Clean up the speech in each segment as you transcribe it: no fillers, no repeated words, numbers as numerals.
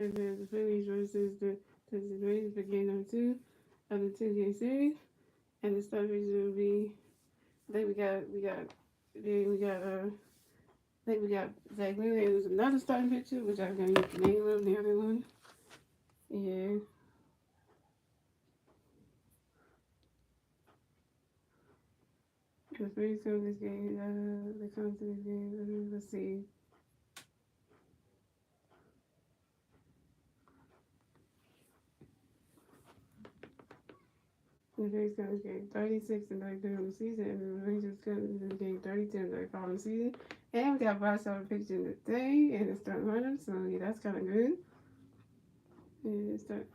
The Phillies versus the Texas Rangers for game number 2 of the 2-game series. And the start picture will be, I think we got Zach Wheeler. It was another starting picture, which I'm going to get the name of the other one. Yeah. The Phillies come this game, they come to this game, let's see. The Phillies come this game 36 and 33 on the season, and the Rangers come this game 32 and 35 on the season. And we got five star picture in the day, and it's starting lineup, so yeah, that's kind of good. And it's good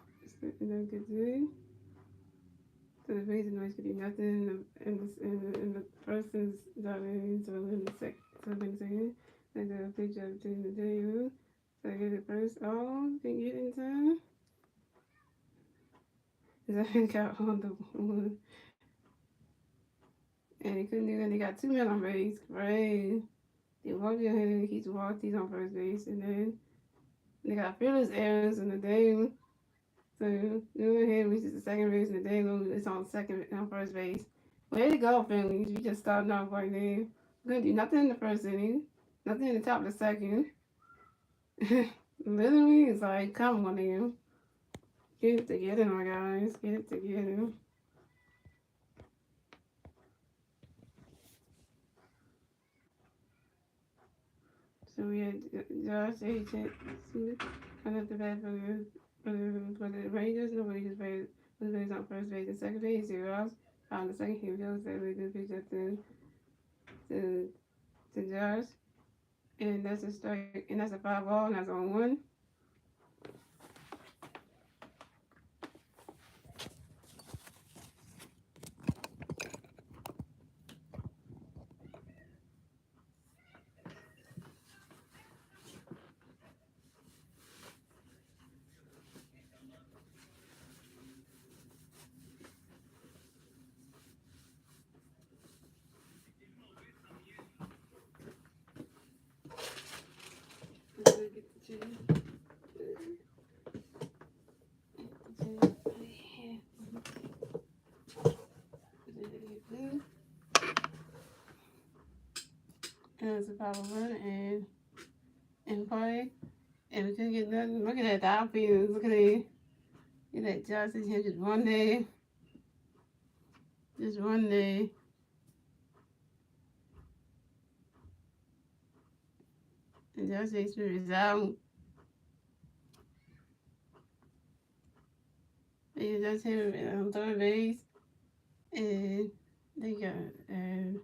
today. So the basic noise could be nothing, and the person's driving, so in the second, and the picture of the day, so I get it first. Oh, didn't get it in time. Because I got on the one, and he couldn't do that. They got two men on base. Great. They walked in here, he's walked, he's on first base, and then they got fearless errors in the day. So doing here, which is the second base, and the day is on first base. Way to go, Phillies. You just starting off right there. You couldn't do nothing in the first inning, nothing in the top of the second. Literally, it's like, come on in. Get it together, my guys. Get it together. So we had Josh Agent come up the bat for the Rangers. Nobody just was based on first base and second base. Zero outs. On the second, he goes that really good pitch up to Josh. And that's a strike, and that's a 5 ball, and that's on one. And it's a 5-1 and play. And we couldn't get nothing. Look at that, the outfield. Look at that. Look at that Josh is here just one day. Just one day. And Josh Shakespeare is out. And Josh him on third base. And they got and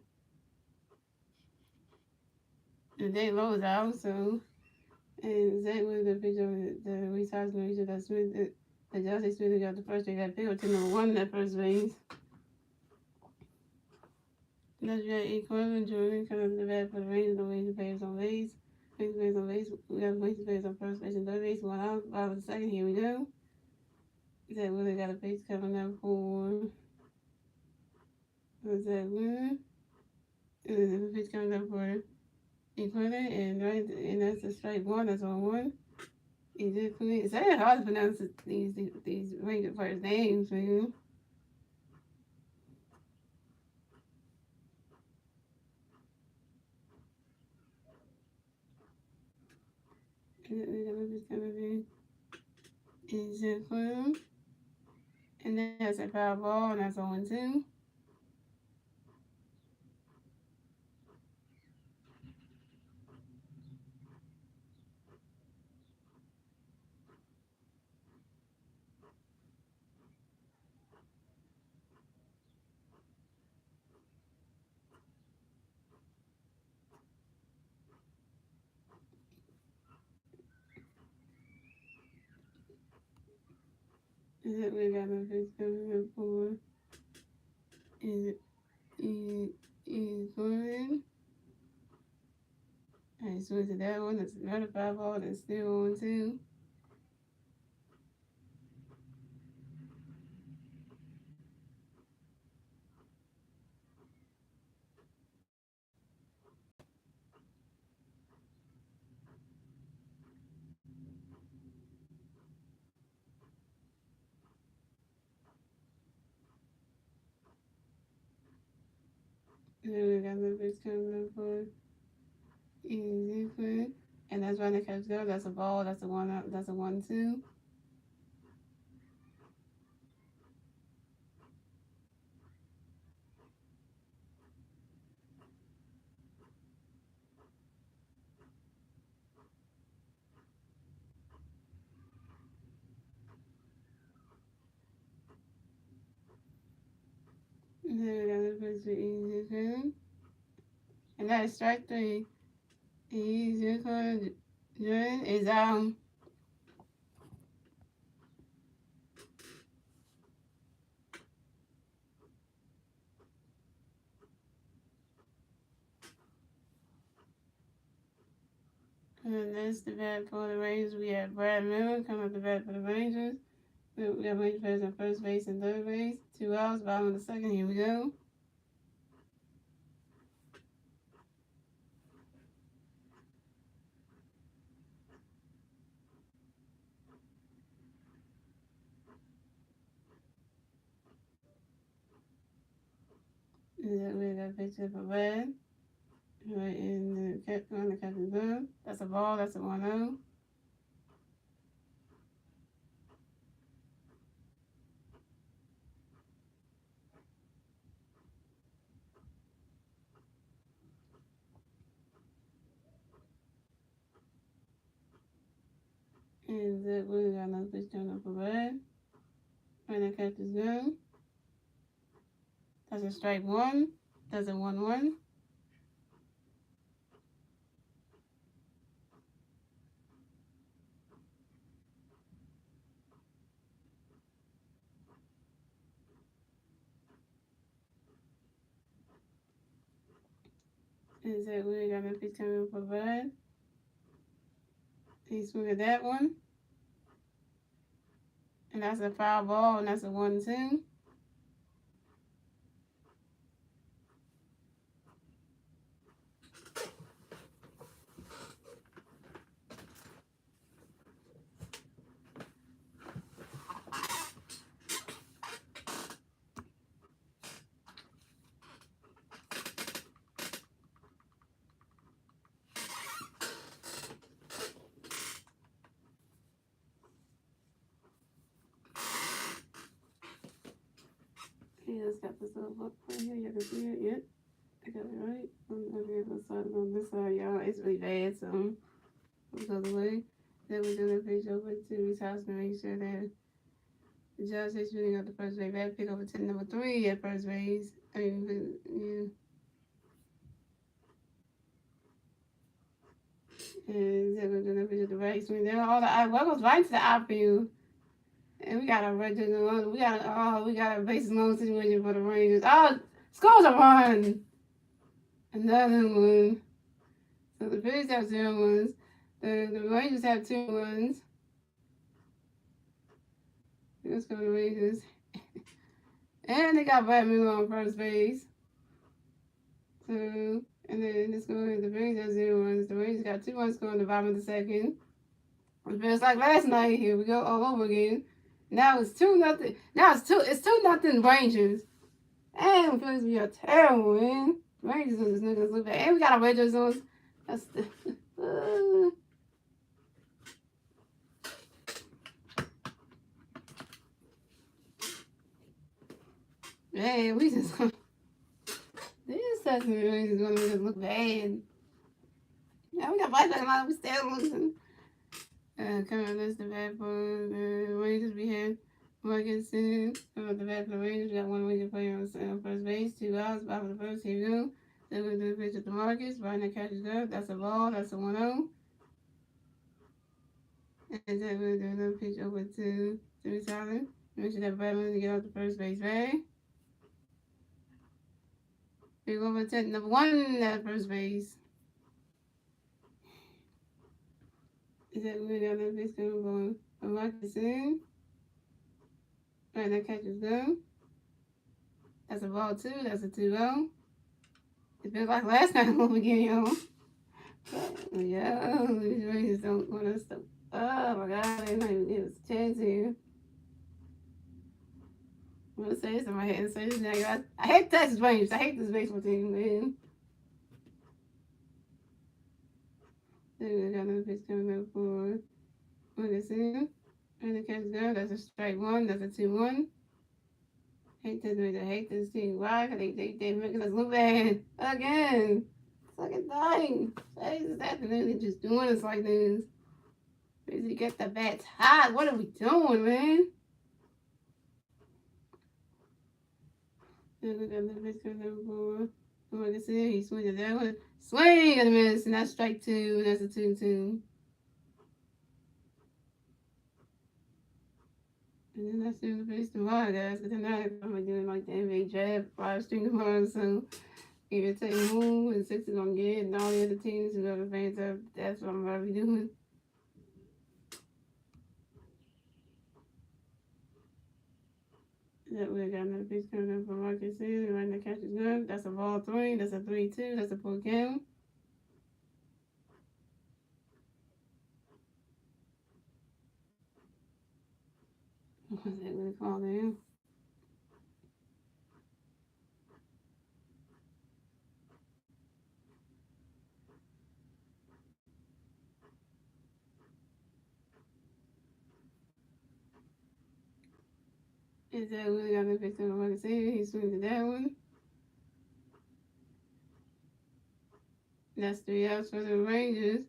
they Lowe's out, so and Zach with the picture of the resizing that Smith that Josh Smith got the first. They got picked up to number 1 at first base. That's right, Equipment Jordan coming up the bat for the Rangers. The Rangers players on base. Rangers players on base. We have Rangers players on first base and third base. 1 out. Bottom of the second. Here we go. Zach Wheeler got a base coming up for Zach Wheeler. And there's a pitch coming up for Equipment, and that's a strike 1. That's on 1. It's very hard to pronounce these Ranger players' names, man. It's gonna be is it for and that's a 5 ball, and that's on 2. Is it we got a fish coming up for? Is it is going? I switch to that one. That's another 5 ball. That's still on 2. And then we got the pitch coming up for easy quick. And that's right, the catch go. That's a ball. That's a 1-up. That's a 1-2. And then we got the pitch for easy quick. And that is strike 3. Easy quick. Jordan is And that's the bat for the Rangers. We have Brad Miller coming up the bat for the Rangers. We got Rangers players on first base and third base. 2 outs, bottom of the second. Here we go. And we got a picture for Brad. Right in the on the captain's glove. That's a ball. That's a 1-0. And we got another pitch coming up for Brad. Right in the captain's glove. That's a strike 1. That's a 1-1. And we got another pitch coming up for Brad. He swung at that one. And that's a foul ball, and that's a 1-2. Yeah, it's got this little book right here. You can see it. Yep. I got it right. I'm going to get started on this side, y'all. It's really bad, so we'll go the way. Then we're going to page over to his house to make sure that the judge is shooting up the first base. Bad pick over to number 3 at first base. I mean, yeah. And then we're going to picture the right swing. Then all the well goes right to the outfield. And we got a we got a base loan situation for the Rangers. Oh, scores a run. Another one. So the Phillies have 0 runs. The Rangers have 2 runs. Let's go to the Rangers. And they got Brad Miller on first base. So, and then let's go to the Rangers have 0 runs. The Rangers got 2 runs scored in the bottom of the second. It's like last night. Here we go all over again. Now it's 2-0. Now it's 2-0 Rangers. And the Phillies be a terrible, man. Rangers on this niggas look bad. And we got our Rangers on. That's the man, we just this Texas Rangers gonna make us look bad. Yeah, we got fight back a lot. We still losing. Coming on this, the bad for the Rangers. We had Morganson. Coming up the bad for the Rangers. We got 1 Ranger player on first base. 2 outs. Bottom of the first. Here we go. Then we're going to pitch at the Marcus. Right now, catches up. That's a ball. That's a 1-0. And then we're going to pitch over to Jimmy Tyler. Make sure that Bradman to get off the first base bag. We go over to number 1 at first base. Is that we got that pitch coming from Marcus in? Right now, catches go. That's a ball 2. That's a 2-0. It feels like last time when we get y'all. Yeah, these Rangers don't want us to. Oh my God, they might even give us a chance here. I'm gonna say this in my head and say this now. I hate Texas Rangers. I hate this baseball team, man. Then we got another pitch coming up for Ferguson. And the catch down. That's a strike one. That's a 2-1. Hate this way. I hate this team. Why? Because they making us look bad again. Fucking dying. This afternoon they're just doing us like this. Basically get the bats hot. What are we doing, man? And we got another pitch coming up for Ferguson. He swings at that one. Swing and a miss. And that's strike two. That's a 2-2. And then that's the face tomorrow, guys. Because tonight I'm gonna do like the NBA draft live stream tomorrow. So if you take home and Six is gonna get and all the other teams who have the fans up, that's what I'm gonna be doing. That way I got another pitch coming up from Marcus Hill. Right now catch is good. That's a ball three. That's a 3-2. That's a full count. What's that really called in? Is that really got another pitch coming from Marcus Hill? He swings at that one. That's 3 outs for the Rangers.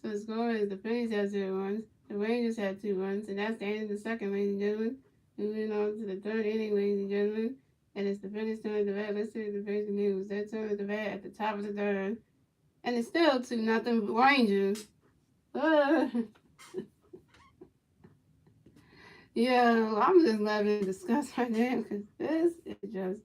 So the score is the Phillies have 0 runs. The Rangers have 2 runs. And that's the end of the second, ladies and gentlemen. Moving on to the third inning, ladies and gentlemen. And it's the Phillies turn at the bat. Let's see the Phillies news. Their turn at the bat at the top of the third. And it's still 2-0 Rangers. Yeah, I'm just loving the discuss right now because this is just.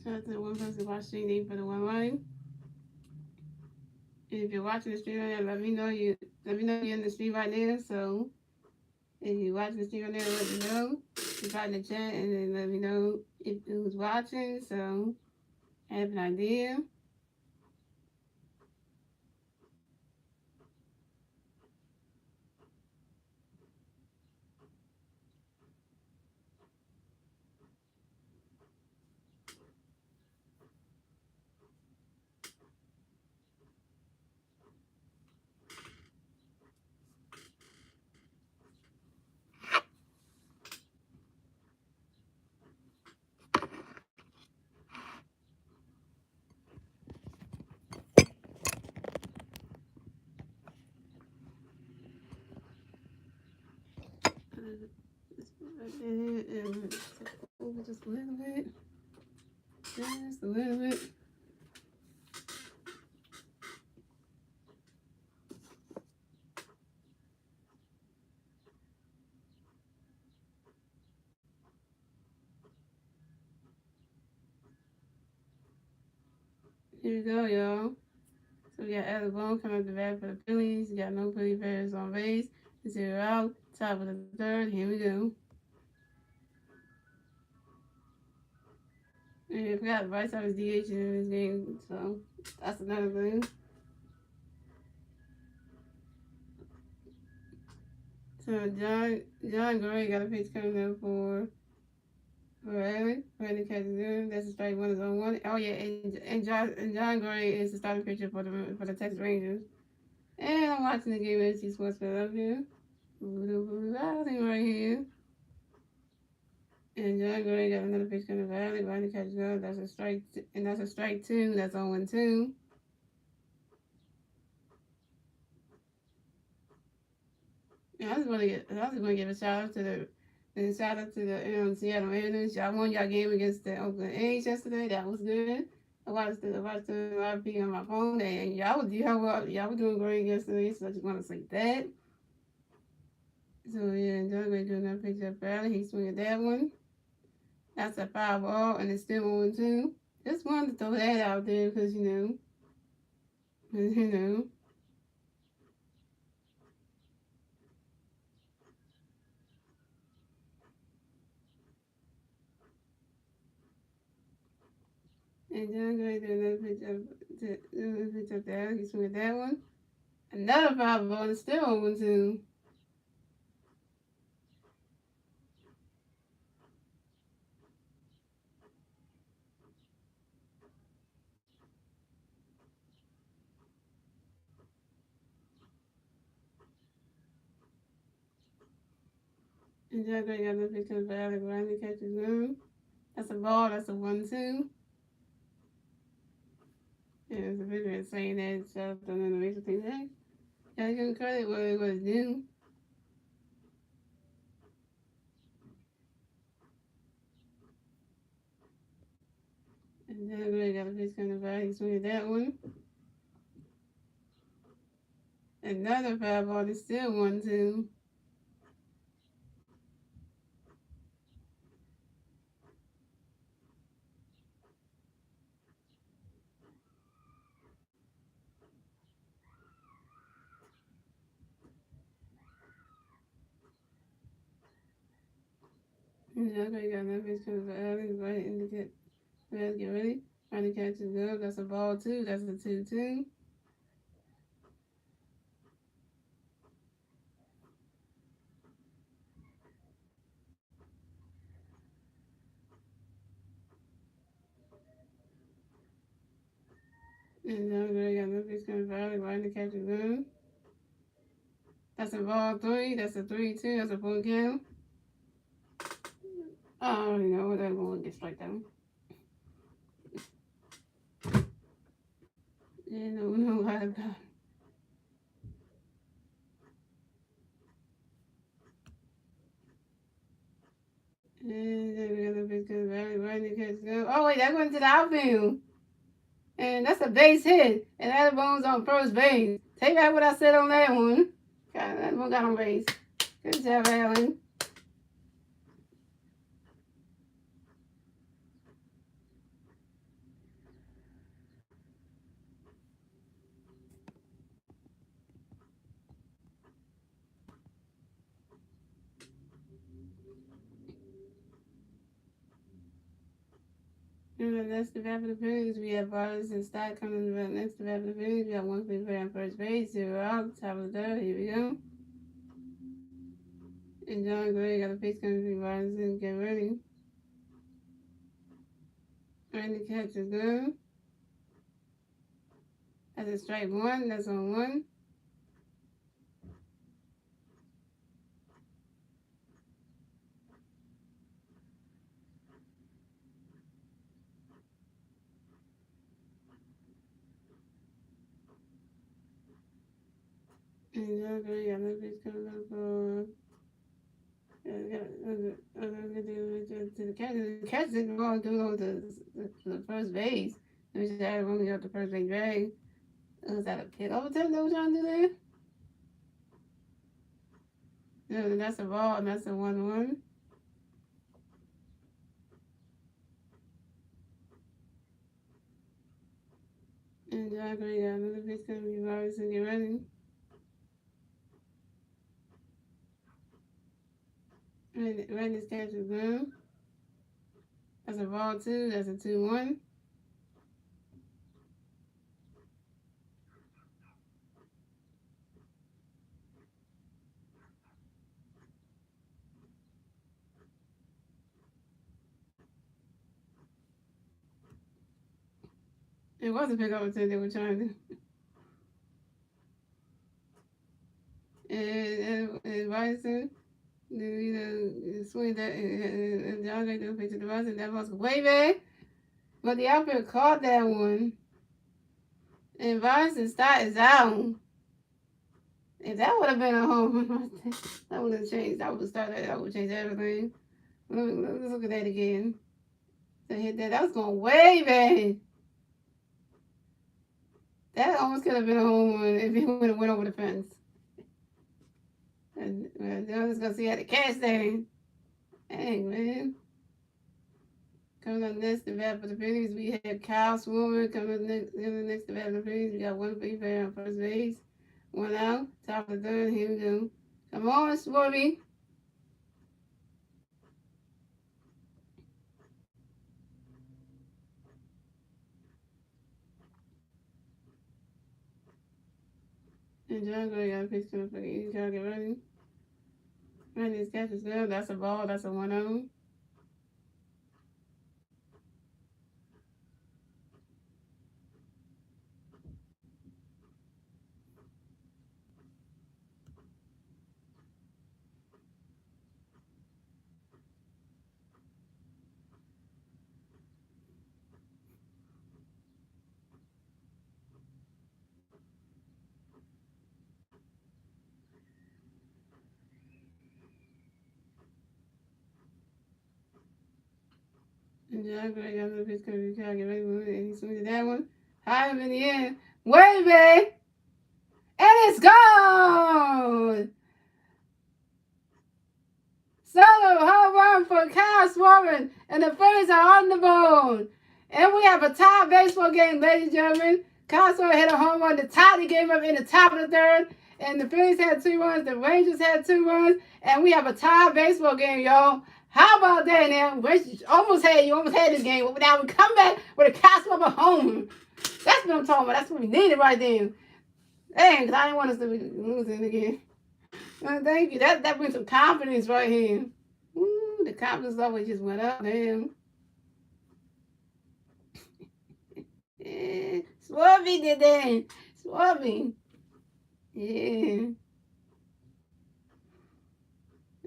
Shout out to the one person watching me for the one line. And if you're watching the stream right now, let me know you're in the stream right now. So if you're watching the stream right now, let me know. Just write in the chat and then let me know if who's watching. So I have an idea. Over just a little bit. Just a little bit. Here we go, y'all. So we got Alex Bone coming up the bat for the Phillies. You got no Philly players on base. 0 out. Top of the third. Here we go. And I forgot Bryce was DH in this game, so that's another thing. So John Gray got a pitch coming up for Allen. Brandon catches. That's a strike one is on one. Oh yeah, and John Gray is the starting pitcher for the Texas Rangers. And I'm watching the game at SC Sports Philadelphia. Right here. And John Gray got another pitch coming for Allen. Brandon catches up. That's a strike, and that's a strike two. That's on 1-2. Yeah, I just want to give a shout out to the Seattle Mariners. Y'all won y'all game against the Oakland A's yesterday. That was good. I watched the live feed on my phone, and y'all were doing great yesterday. So I just want to say that. So yeah, John Gray doing that pitch up early. He swinging that one. That's a foul ball, and it's still 1-2. Just wanted to throw that out there because, you know. And then I'm going to do another picture of that. You swing that one. Another fireball is still on 1-2. And then I'm going to get another picture of Alex Riley catches room. That's a ball. That's a 1-2. And it's a video saying that stuff. And then the makes me think, hey, gotta give him credit what it was due. And then I'm going to get a picture of the body swinging that one. Another fireball is still 1-2. And then I'm going to get another picture of Alex right in the get. Let's get ready. Trying to catch it good. That's a ball 2. That's a 2-2. And then I'm going to get another picture of Alex right in the catch it good. That's a ball 3. That's a 3-2. That's a full count. I don't even know what that one gets like that. Yeah, no, how to. And then we got the picture of Alex right in the catch it good. Oh, wait, that went to the outfield. And that's a base hit. And that bone's on first base. Take back what I said on that one. God, that one got on base. Good job, Alan. And the next development of Phillies, we have Vargas and Stott coming to the next development of Phillies. We have one player on first base, 0 out, top of the third. Here we go. And John Gray got a pitch coming to Vargas and get ready. And the catch is good. That's a strike 1. That's on 1. And John Gray got a pitch coming up for. To the catch. The catch didn't go to the first base. Which is only got the first base drag. Was that a pick over time they were trying to do there? No, that's a ball, and that's a 1-1. And John Gray got another pitch coming to be Vargas and get ready. And Randy's catch is good. That's a ball 2. That's a 2-1. It was a pick over time they were trying to. And Bison, swing that, and John Gray did a pitch to the Bison. That was way back. But the outfield caught that one. And Bison is out. If that would have been a home run, that would have changed. That would have changed everything. Let's look at that again. To hit that, that was going way back. That almost could have been a home run if it would have went over the fence. And I was gonna see how the catch thing. Dang, man. Coming up next to bat for the Phillies, we have Kyle Swarmer. Coming up next to bat for the Phillies, we got one free player on first base. One out. Top of the third. Here we go. Come on, Swarmy. And John Gray got a pitch coming for you. Try to get ready. Randy's catch is good. That's a ball. That's a 1-0. And John Gray got a pitch coming. Try to get ready. And he swings at that one. High up in the air. Wavy. And it's gone. Solo home run for Kyle Swarman, and the Phillies are on the board. And we have a tie baseball game, ladies and gentlemen. Kyle Swarman hit a home run to tie the game up in the top of the third. And the Phillies had 2 runs, the Rangers had 2 runs, and we have a tie baseball game, y'all. How about that now? You almost had this game. Now we come back with a Kyle Swarman home. That's what I'm talking about. That's what we needed right there. Dang, because I didn't want us to be losing again. Thank you. That brings some confidence right here. Ooh, the confidence level just went up, damn. Yeah. Swarby did that. Swarby. Yeah.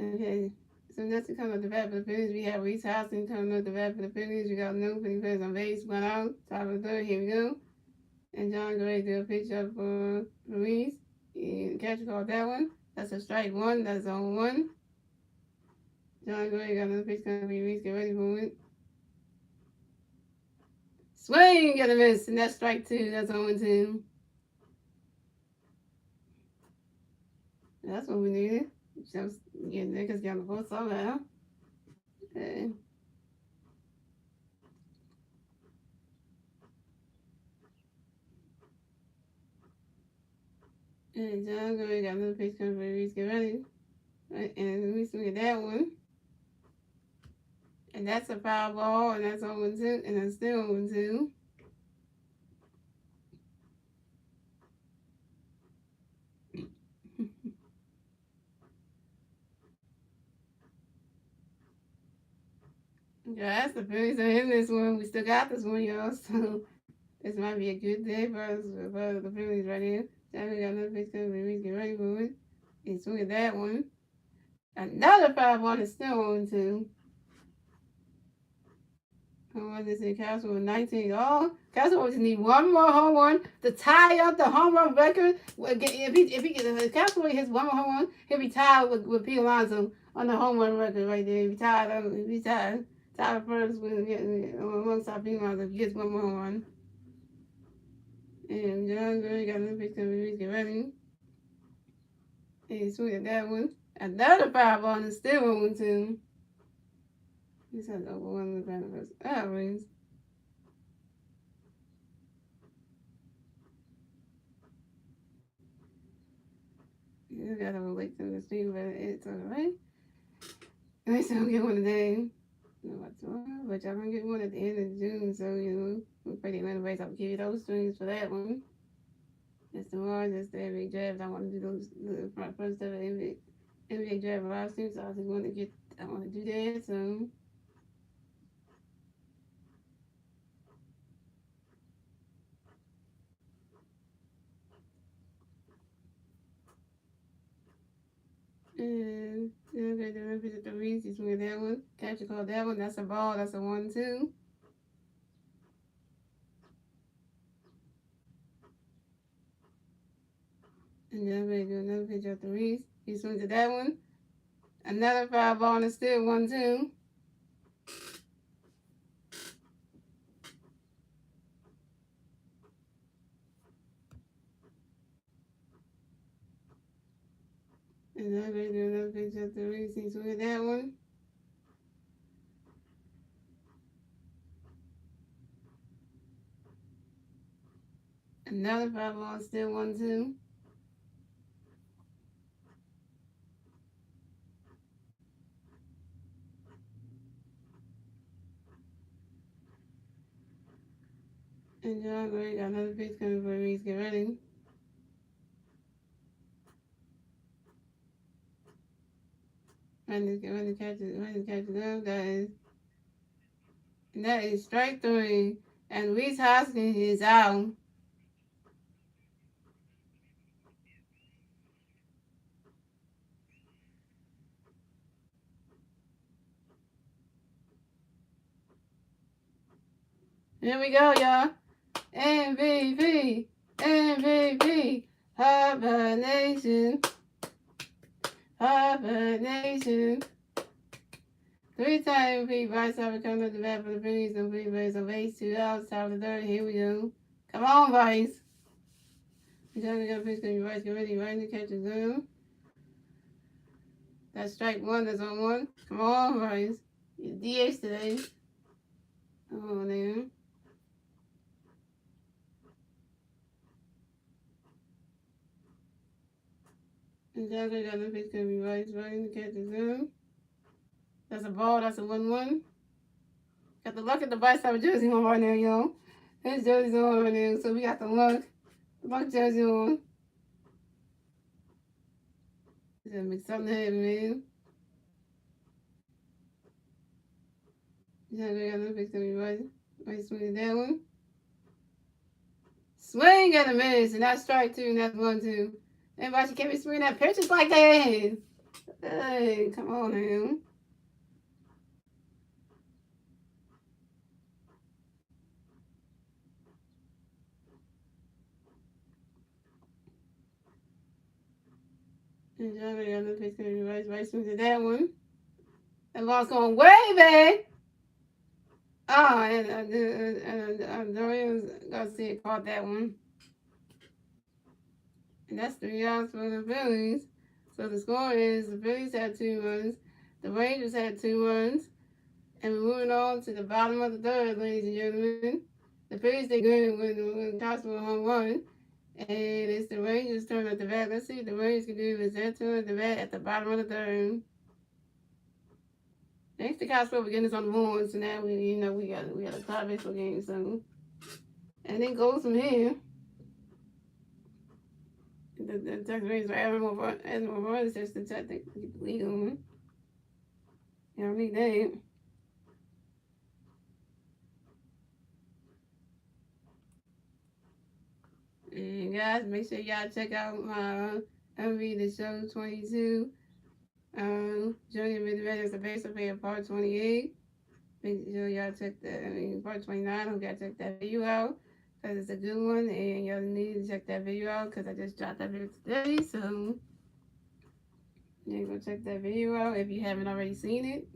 Okay. So next to come up the bat for the Phillies, we have Reese Houston coming up the bat for the Phillies. We got no for the Phillies on base, 1 out. Top of the third, here we go. And John Gray did a pitch up for Reese. And catcher called that one. That's a strike 1. That's on 1. John Gray got another pitch coming to be Reese. Get ready for it. Swing, got a miss, and that's strike 2. That's on 2. That's what we needed. Just getting niggas down the board somehow. Okay. And John Gray got another pitch coming for Reese. Get ready. Right, and we swing at that one. And that's a foul ball, and that's on 2, and that's still on 2. Yeah, that's the Phillies are in this one. We still got this one, y'all. So this might be a good day for us, for the Phillies right here. Johnny got another pitch coming for Reese. Get ready for it. And swing at that one. Another 5-1 is still on 2. Home run this in Castle with 19. Oh, Castle just need one more home run to tie up the home run record. If Castle hits one more home run, he'll be tied with Pete Alonso on the home run record right there. He'll be tied first alongside Pete Alonso if he gets one more home run. And John Gray got another pitch coming to get ready. And he swing at that one. Another 5-1 is still on 2. This has over 1 of the benefits. Rings. You gotta wait till the stream, but it's alright. At least I don't get one today. No, but y'all gonna get one at the end of June, so we're pretty motivated. I'll give you those strings for that one. That's tomorrow, that's the NBA draft. I want to do those the first ever NBA draft live stream, so I want to do that, so. And okay, the Olympics at the Reese, he's with that one. Catcher called that one. That's a ball. That's a 1-2. And then we do another pitch at the Reese. He swings at that one. Another 5-ball and it's still 1-2. And then we do another pitch at the Reese. He swings at that one. Another 5-1, still 1-2. And John Gray got another pitch coming for Reese. Get ready. When the catch it up, that is strike 3. And Reese Hoskins is out. Here we go, y'all. MVP. MVP. Harvard Nation. Harvard Nation. 3-time MVP. Bryce Harper coming up the bat for the Phillies. No free base on base. 2 outs. Top of the third. Here we go. Come on, Bryce. We got a pitch coming. Bryce, get ready. Right in the catcher's zone. That's strike 1. That's on 1. Come on, Bryce. You're DH today. Come on, there. And Jagger got the pitch coming. Bryce, right in the catcher's zone. That's a ball. That's a 1-1. Got the luck at the Bryce Harper jersey on right now, y'all. His jersey's on right now, so we got the luck. Luck jersey on. He's gonna make something happen, man. Jagger got the pitch coming. Bryce swinging that one. Swing and a miss, and that's strike 2, and that's 1-2. Everybody can't be swinging that pitches like that. Hey, come on now. And John got the pitch coming. Bryce swings that one. That ball's going way back. Oh, and Dorian Garcia caught that one. And that's 3 outs for the Phillies. So the score is the Phillies had 2 runs, the Rangers had 2 runs, and we're moving on to the bottom of the third, ladies and gentlemen. The Phillies did good when Cosmo home run, and it's the Rangers' turn at the bat. Let's see what the Rangers can do. It's their turn at the bat at the bottom of the third. Thanks to Cosmo for getting us on the horn, so now we got a tie baseball game, so and it goes from here. The Texas Rangers are adding more runs just to keep the league on. You don't need that. And guys, make sure y'all check out my MV The Show 22. Junior Midwest as a base of part 28. Make sure y'all check that. Part 29. Hope y'all check that video out because it's a good one, and y'all need to check that video out because I just dropped that video today. So yeah, go check that video out if you haven't already seen it.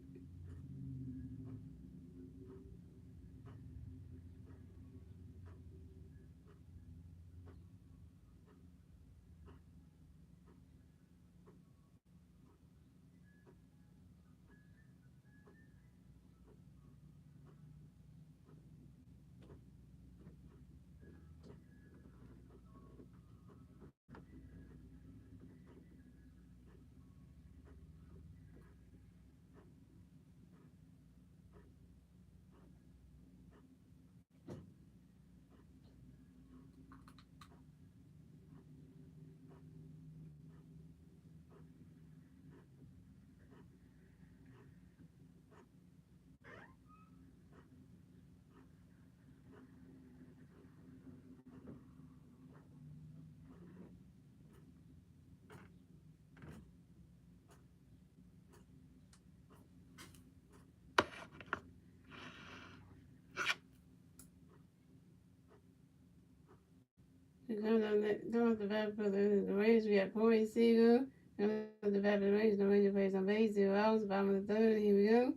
Going to the bat for the Rangers, we have Corey Seager. Going to the bat for the Rangers, the Rangers plays on base, 0 outs, bottom of the third. Here we go.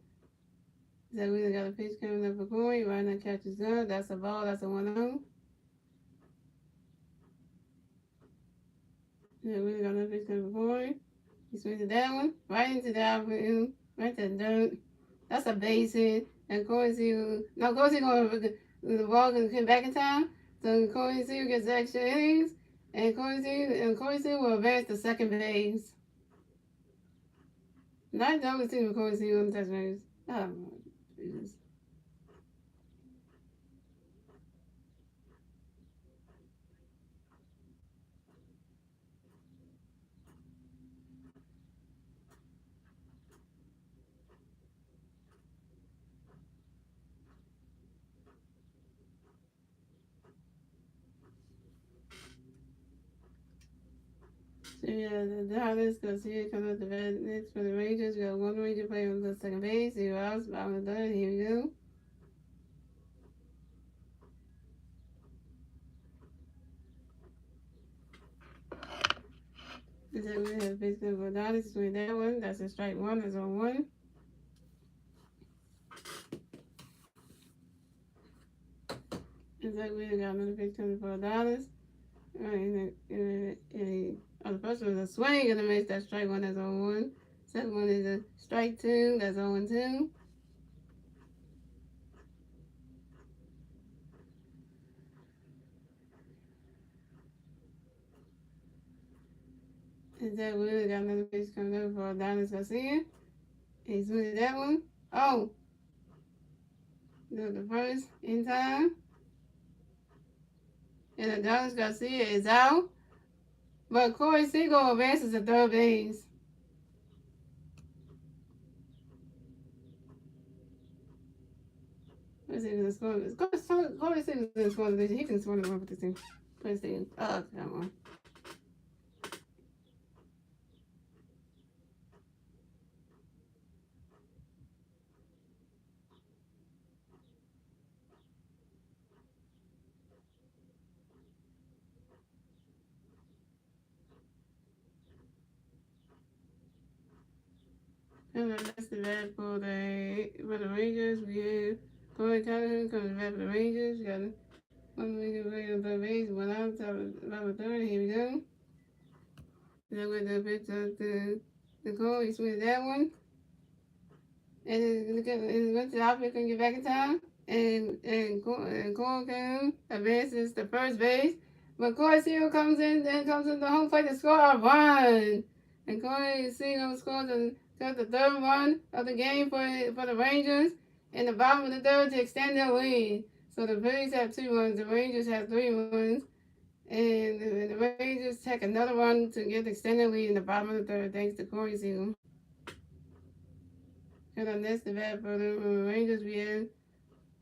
So we got a pitch coming up for Corey. Right now, catches good. That's a ball. That's a 1-0. Yeah, we got another pitch coming for Corey. He swings it that one right into the outfield, right to the dirt. That's a base hit. And Corey Seager, no, Corey Seager, the ball can come back in time. So Corey Seager gets extra innings, and Corey Seager will advance to second base. Not the only team with Corey Seager on the Texas Rangers. Oh, Jesus. So yeah, the Dallas Garcia coming up the bat next for the Rangers. We got one Ranger player on the second base, 0 outs, bottom of the third. Here we go. And then we have basically for Dallas with that one. That's a strike one. That's on one. And then we got another pitch coming for Dallas. The first one is a swing and a miss. That's strike one. That's on one. Second one is a strike two. That's on two. And then we got another pitch coming up for Dallas Garcia. He's winning that one. Oh, the first in time. And Adonis Garcia is out. But Corey Seager advances to third base. Let's see if it's going to Corey Seager is going to he can score the one with this team. Let's see. Oh, come on. And that's the bat for the Rangers. We have Corey Callahan coming to bat for the Rangers. We got one Ranger player on third base, one out, top of the third. Here we go. Then with the pitch up to Cole, he swings that one. And went to the outfield, couldn't get back in time. And Cole came, advances to first base. But Corey Seager comes in the home plate to score a run. And Corey Seager scores the third run of the game for the Rangers in the bottom of the third to extend their lead. So the Phillies have 2 runs, the Rangers have 3 runs. And the Rangers take another run to get the extended lead in the bottom of the third thanks to Corey Seager. And on this, the bat for the Rangers, we have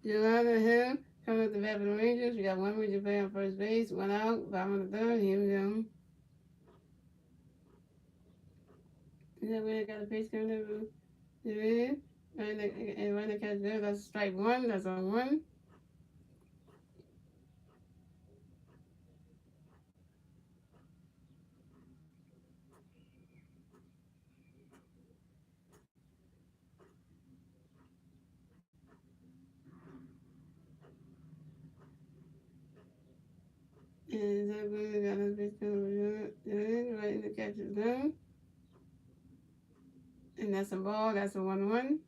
Yolanda Hill coming up the bat for the Rangers. We got one Ranger player on first base, one out, bottom of the third. Here we go. And then we got a pitch coming up the red. And when they catch there, that's strike one. That's on one. And then we got a pitch coming up the red. Right in the catcher's zone. And that's a ball. That's a 1-1.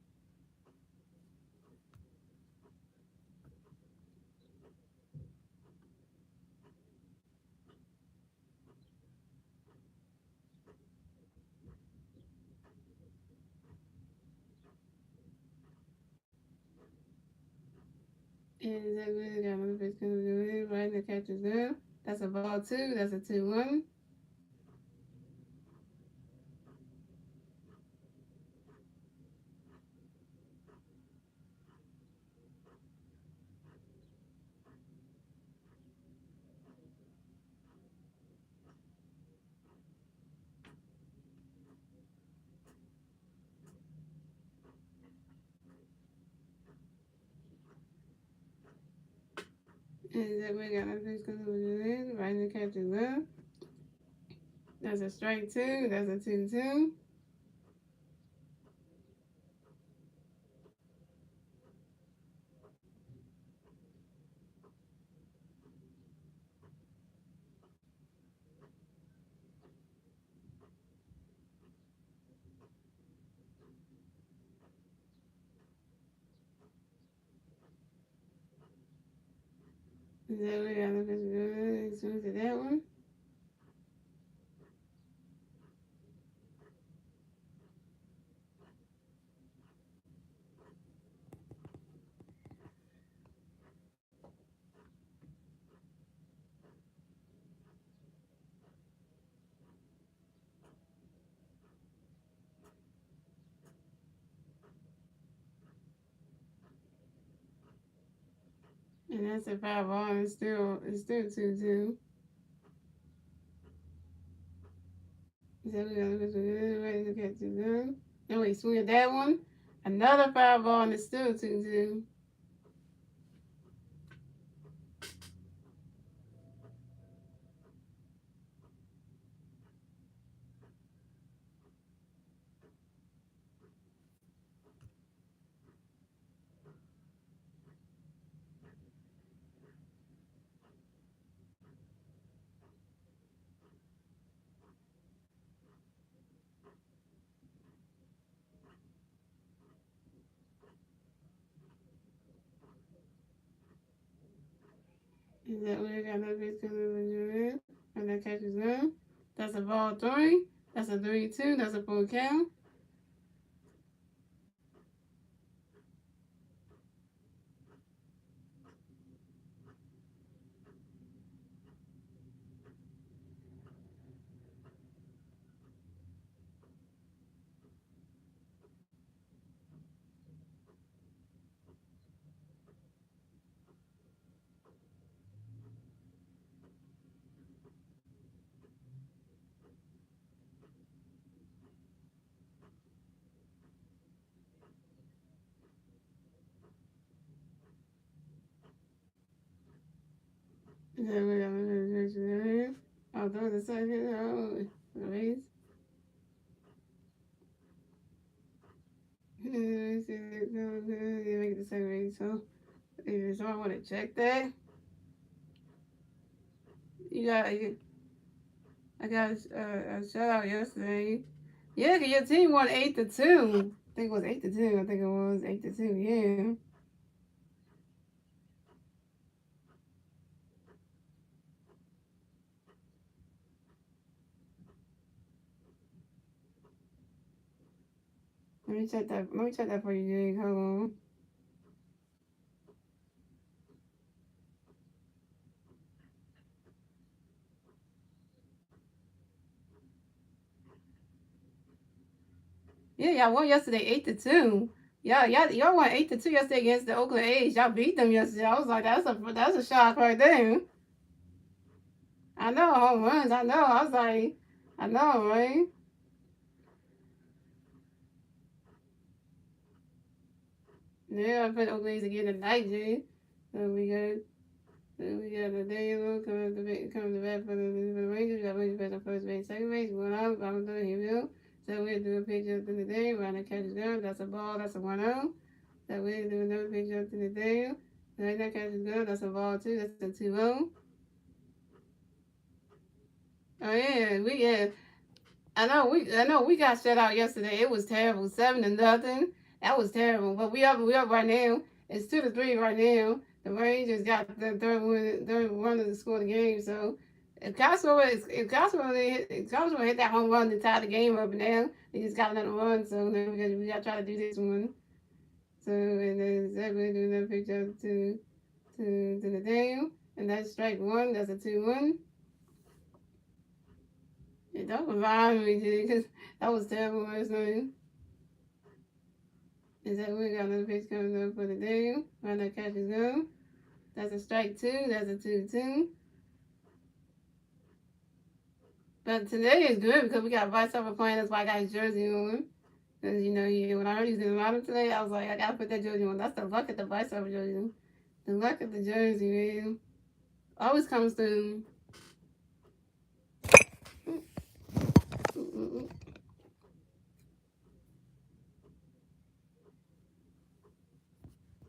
And then we got another pitch coming up the red. Right in the catcher's zone. That's a ball 2. That's a 2-1. And then we got another pitch coming up the red. Right in the catcher's zone. That's a strike 2. That's a 2-2. Is that we got look at good? Swings to that one. And that's a 5 on. It's still 2-2. Is that we got look at good? Ready to catch it good? And we swing at that one. Another 5 on. It's still 2-2. Is that we got no pitch coming with you? And that catches them. That's a ball 3. That's a 3-2. That's a full count. Is that we got no pitch coming? Oh, throw the second. Oh, release. You make it the second race. So I want to check that. You got you, I got a shout out yesterday. Yeah, 'cause your team won 8-2. I think it was 8-2. I think it was 8-2. Yeah. Let me check that. Let me check that for you, Jake. Hold on. Yeah, y'all won yesterday 8-2. Yeah, y'all won 8-2 yesterday against the Oakland A's. Y'all beat them yesterday. I was like, that's a shock right there. I know home runs. I know. I was like, I know, right? Yeah, I put Oakland A's again tonight, Jay. So we got the Daniel coming to bat for the Rangers. We got Rangers back on first base, second base. One out. I'm doing here, Bill. So we'll do a picture up in the day. Round the catch is good. That's a ball. That's a 1-0. So we'll do another picture up in the day. Right, that catch is good. That's a ball too. That's a 2-0. Oh yeah, I know we got shut out yesterday. It was terrible, 7-0. That was terrible. But we up right now. It's 2-3 right now. The Rangers got the third one of the score of the game. So if Costco hit that home run to tie the game up now, they just got another run. So now we got to try to do this one. So and then Zach will do another picture to the Daniel, and that's strike one. That's a 2-1. Yeah, don't remind me, dude, because that was terrible last night. Is that we got another pitch coming up for the Daniel? Why that catch is go? That's a strike 2. That's a 2-2. But today is good because we got Vice over playing. That's why I got his jersey on. Because, when I heard he was in the lineup today, I was like, I got to put that jersey on. That's the luck at the Vice over jersey. The luck at the jersey, man. Always comes through.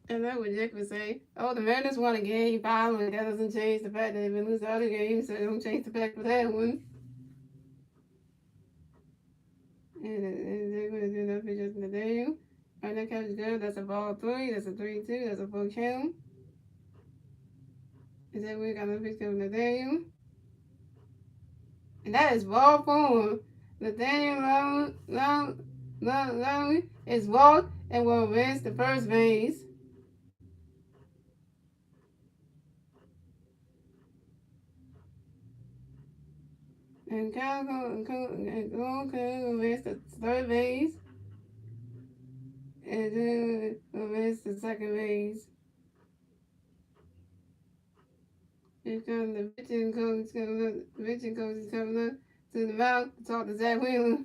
And that what Jack would say. Oh, the Mariners won a game finally. That doesn't change the fact that they've been losing other games, so it don't change the fact for that one. And they're going to do another picture in the day. Right, that catch is good. That's a ball 3. That's a 3-2. That's a full count. Is that we got another picture of Nathaniel? And that is ball form. Nathaniel Long is walked and will miss the first base. And Kyle will miss the third base. And then will miss the second base. Here comes the pitching coach coming up. The pitching coach is coming up to the mound to talk to Zach Wheeler.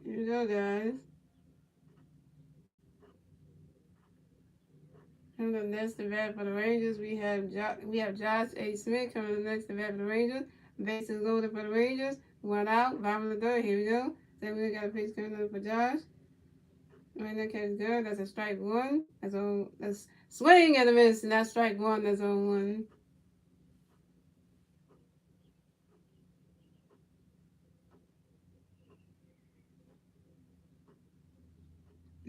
Here we go, guys. Coming up next to bat for the Rangers, we have Josh A. Smith coming up next to bat for the Rangers. Bases loaded for the Rangers. One out, bottom of the third. Here we go. Then we got a pitch coming up for Josh. Right now, catch good. That's a strike one. That's swing and a miss, and that's strike one. That's on one.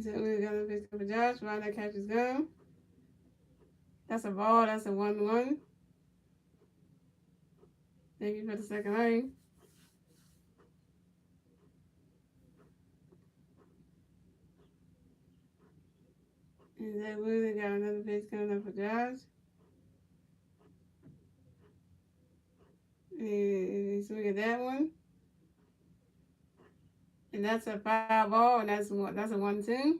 So we got a pitch coming for Josh. Right now, catch is good. That's a ball. That's a 1-1. Thank you for the second line. And then we got another pitch coming up for Josh. And so we get that one. And that's a foul ball, and that's a 1-2.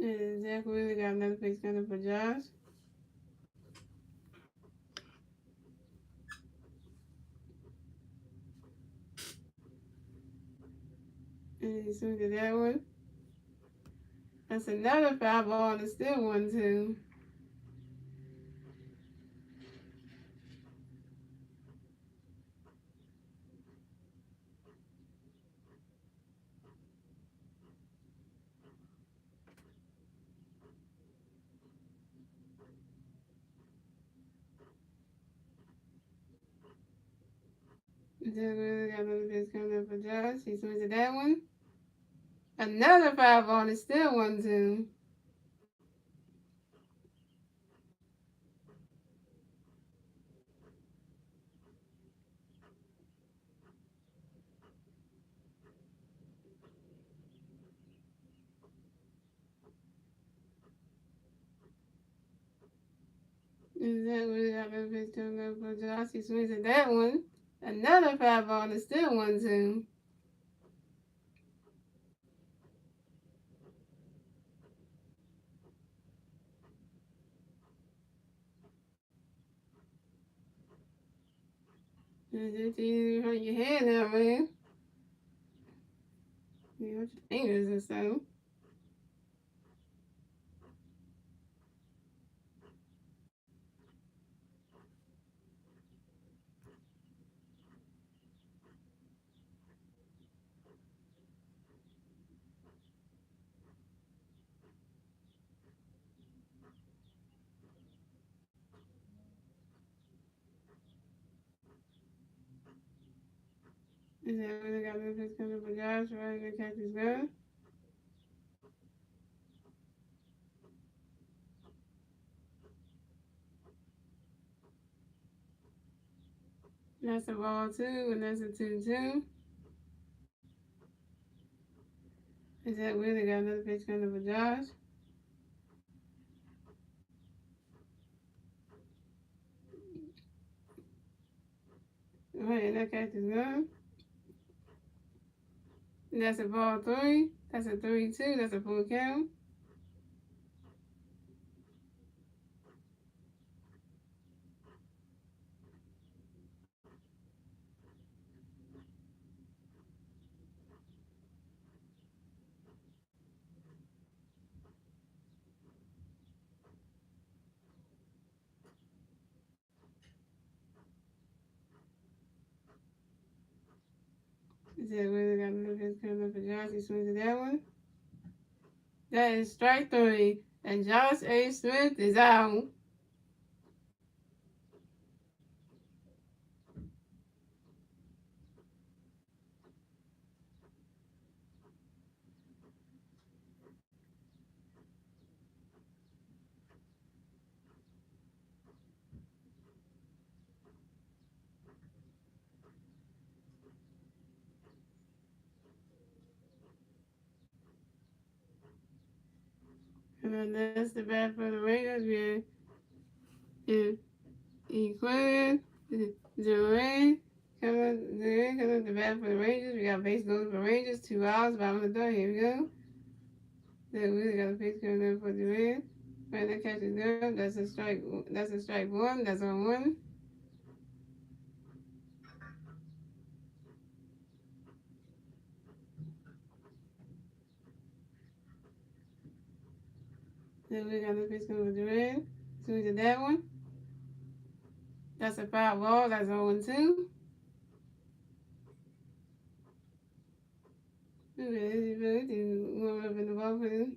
And Zach Wheeler got another pitch coming for Josh. And he swings at that one. That's another foul ball, and it's still 1-2. Zach Wheeler got another pitch coming up for Josh. He swings at that one. Another foul ball, and it's still 1-2. And Zach Wheeler got another pitch coming up for Josh. He swings at that one. Another foul ball, and it's still 1-2. It's easy to hurt your head now, man. You hurt your fingers and stuff. And then we got another pitch coming up for Josh. Right, gonna catch his gun. That's a ball two, and that's a 2-2. Is that Willie got another pitch coming for Josh? Right, and that catch is gone. That's a ball 3. That's a 3-2. That's a full count. He said, "Really got no pitch coming up for Josh." He swings at that one. That is strike 3. And Josh A. Smith is out. And then that's the bat for the Rangers. Yeah, Quinn, Duran, coming up the bat for the Rangers. We got base loaded for Rangers. 2 outs, bottom of the door. Here we go. Then we got a pitch coming up for Duran. Right, that catch is good. That's a strike. That's a strike 1. That's on 1. Then we got a pitch coming for Duran. Swings at that one. That's a foul ball. That's 0-2. Okay, warm up in the ball for him.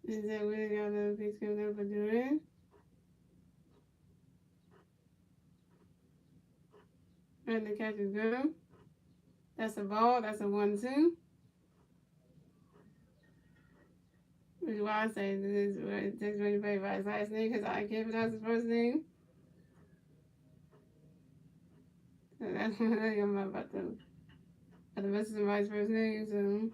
Is that we got another pitch coming up for Duran? And the catch is good. That's a ball. That's a 1-2. Which is why I say this is Texas Ranger play by his last name because I can't pronounce his first name. So that's what I'm about to mess with somebody's first name. So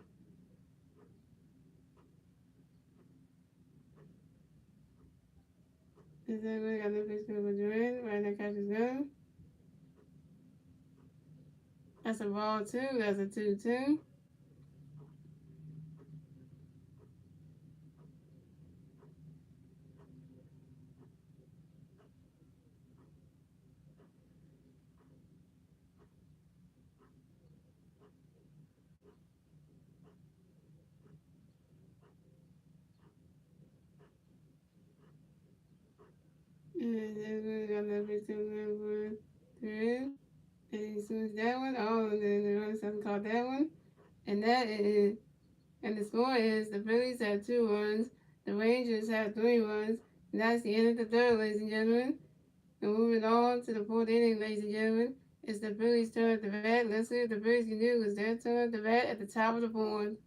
is that we got another pitch coming for Duran? Right, that catch is good. That's a ball 2. That's a 2-2. And then we got another pitch coming for Duran. And he swings that one. Oh, and then the runner doesn't call that one. And that is, and the score is the Phillies have 2 runs, the Rangers have 3 runs. And that's the end of the third, ladies and gentlemen. And moving on to the 4th inning, ladies and gentlemen. It's the Phillies' turn at the bat. Let's see what the Phillies can do. It's their turn at the bat at the top of the board.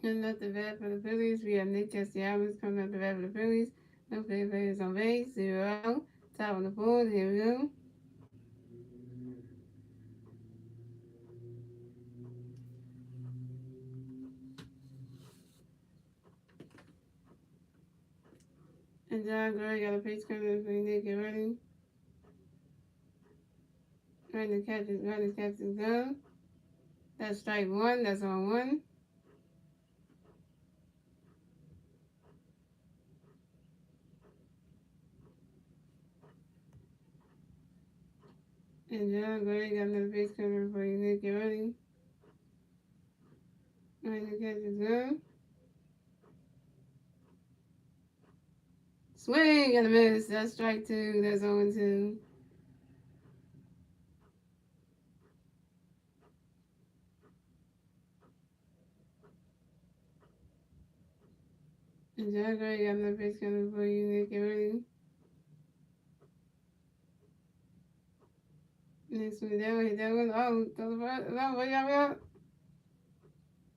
Coming up the bat for the Phillies, we have Nick Castellanos coming up the bat for the Phillies. No players on base, 0 out. Top on the board, here we go. And John Gray got a pitch coming up for Nick. Get ready. Running the captain go. That's strike one, that's on one. And John Gray got another pitch coming for you, Nick. Get ready. Running the captain go. Swing and a miss. That's strike two. That's 0-2. And John Gray got another pitch coming for you, Nick. Get ready. Next one, that one, hit that one. Oh, throw the ball. No, what y'all got?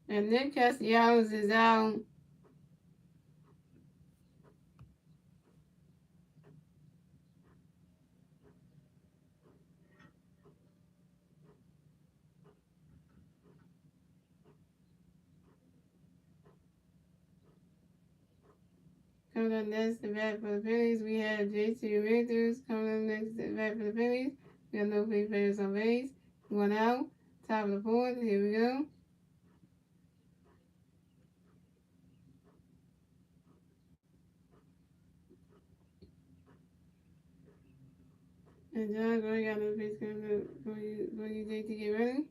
And Nick Castellanos is out. Coming up next, the bat for the Phillies, we have J.T. Rangers. Coming up next, the bat for the Phillies, we have no players on base. One out. Top of the fourth. Here we go. And John Gray got no pitch coming up for you, J.T. Get ready.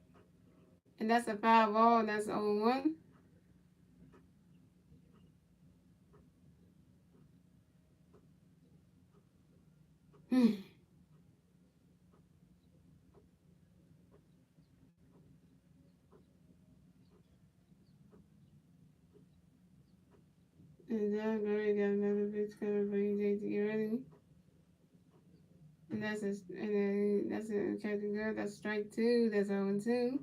And that's a foul ball. That's 0-1. And John Gray got another pitch coming for you, J.T. Get ready. And that's a catching good. That's strike two. That's 0-2.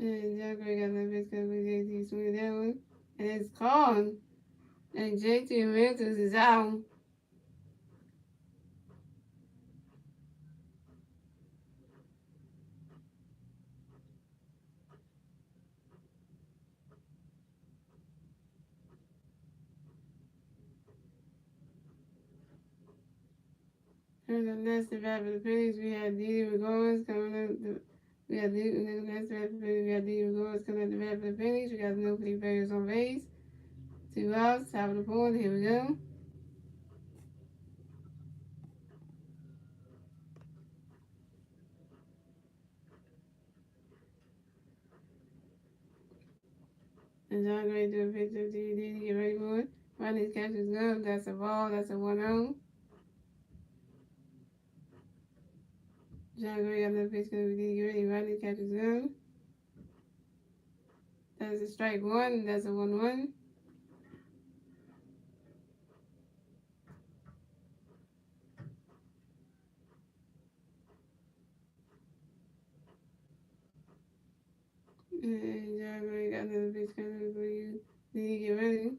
And John Gray got another pitch coming for you, J.T. Swing that one. And it's called. And J.T. Rangers is out. And the next bat for the Phillies, we had Didi Regards coming up. We had the next bat for the Phillies, we had Didi Regards coming up the bat for the Phillies. We got no players on base. 2 outs, top of the fourth. Here we go. And John Gray do a pitch to Didi. Get ready for it. Ronnie's catch is good. That's a ball. That's a 1-0. John Gray got another pitch coming for Didi. Get ready. Ronnie's catch is good. That's a strike one. That's a 1-1. And John Gray got another pitch coming for you. Didi, get ready.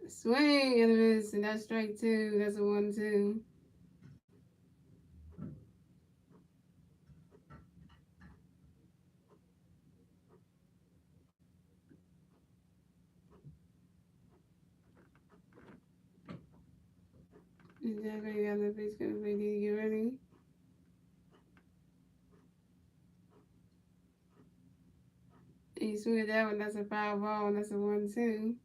Swing and a miss, and that's strike two. That's a 1-2. And John Gray got another pitch coming for you. Didi, get ready. And you swing at that one. That's a foul ball, and that's a 1-2.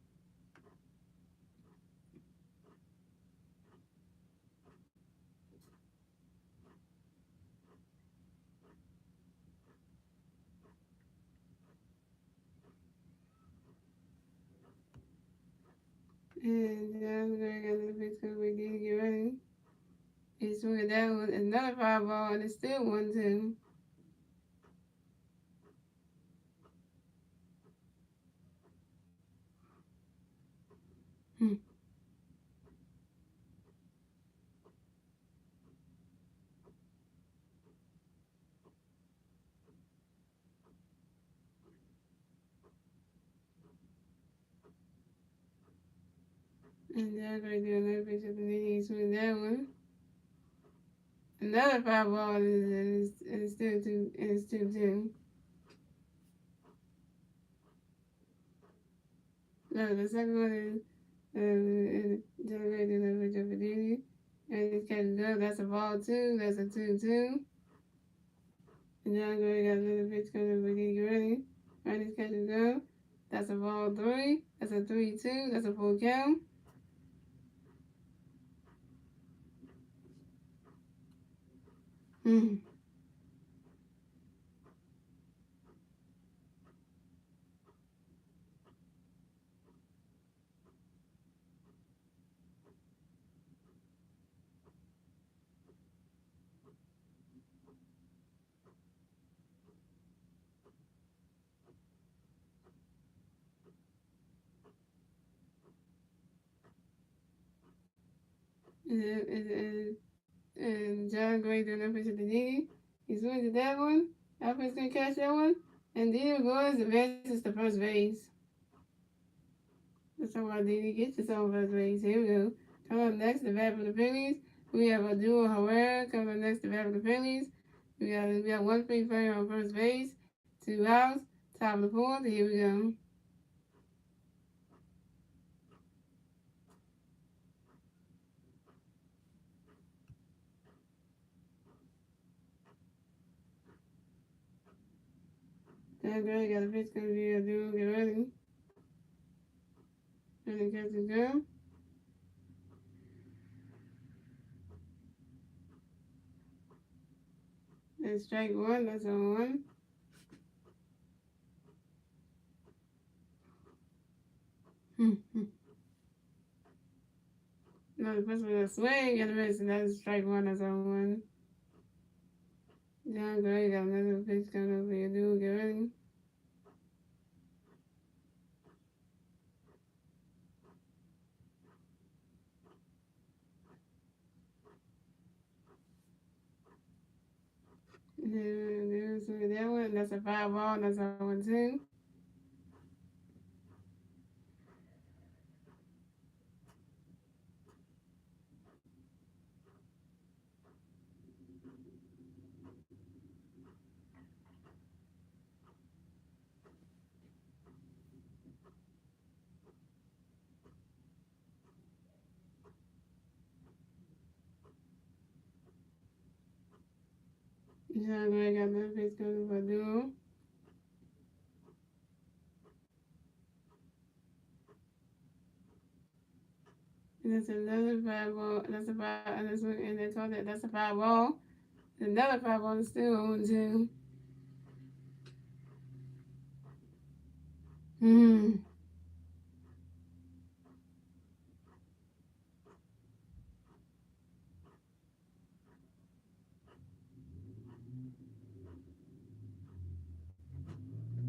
And John Gray got another pitch coming for you. Didi, get ready. And you swing at that one. Another foul ball, and it's still 1-2. Hmm. And then I'm going to do another picture of the knees with that one. Another fireball and it's still two and it's 2-2. No, the second one is generating a picture of the knees. And it's catching up. That's a ball two. That's a 2-2. And then I'm going to got another pitch coming with the ready. Randy's catching up. That's a ball three. That's a 3-2. That's a full count. Hmm. And John Gray doing that pitch at the knee. He's going to that one. Alfred's going to catch that one. And Didi goes advances to first base. Let's talk about Didi. Get yourself on first base. Here we go. Coming up next, the bat for the Phillies. We have a duo Herrera coming up next, the bat for the Phillies. We got one free player on first base. 2 outs. Top of the fourth. Here we go. John Gray got a pitch going to be a duo. Get ready. And the catch is go. That's strike one. That's on one. No, the first one is swing and a miss, and that's strike one. That's on one. John Gray got another pitch coming up for you, dude. Get ready. There's that one. That's a 5 ball. That's on one, too. John Gray got another pitch coming for dude. And that's another 5 ball. That's a 5. And that's one. And they told that that's a 5 ball. Another 5 ball is still on, too. Hmm.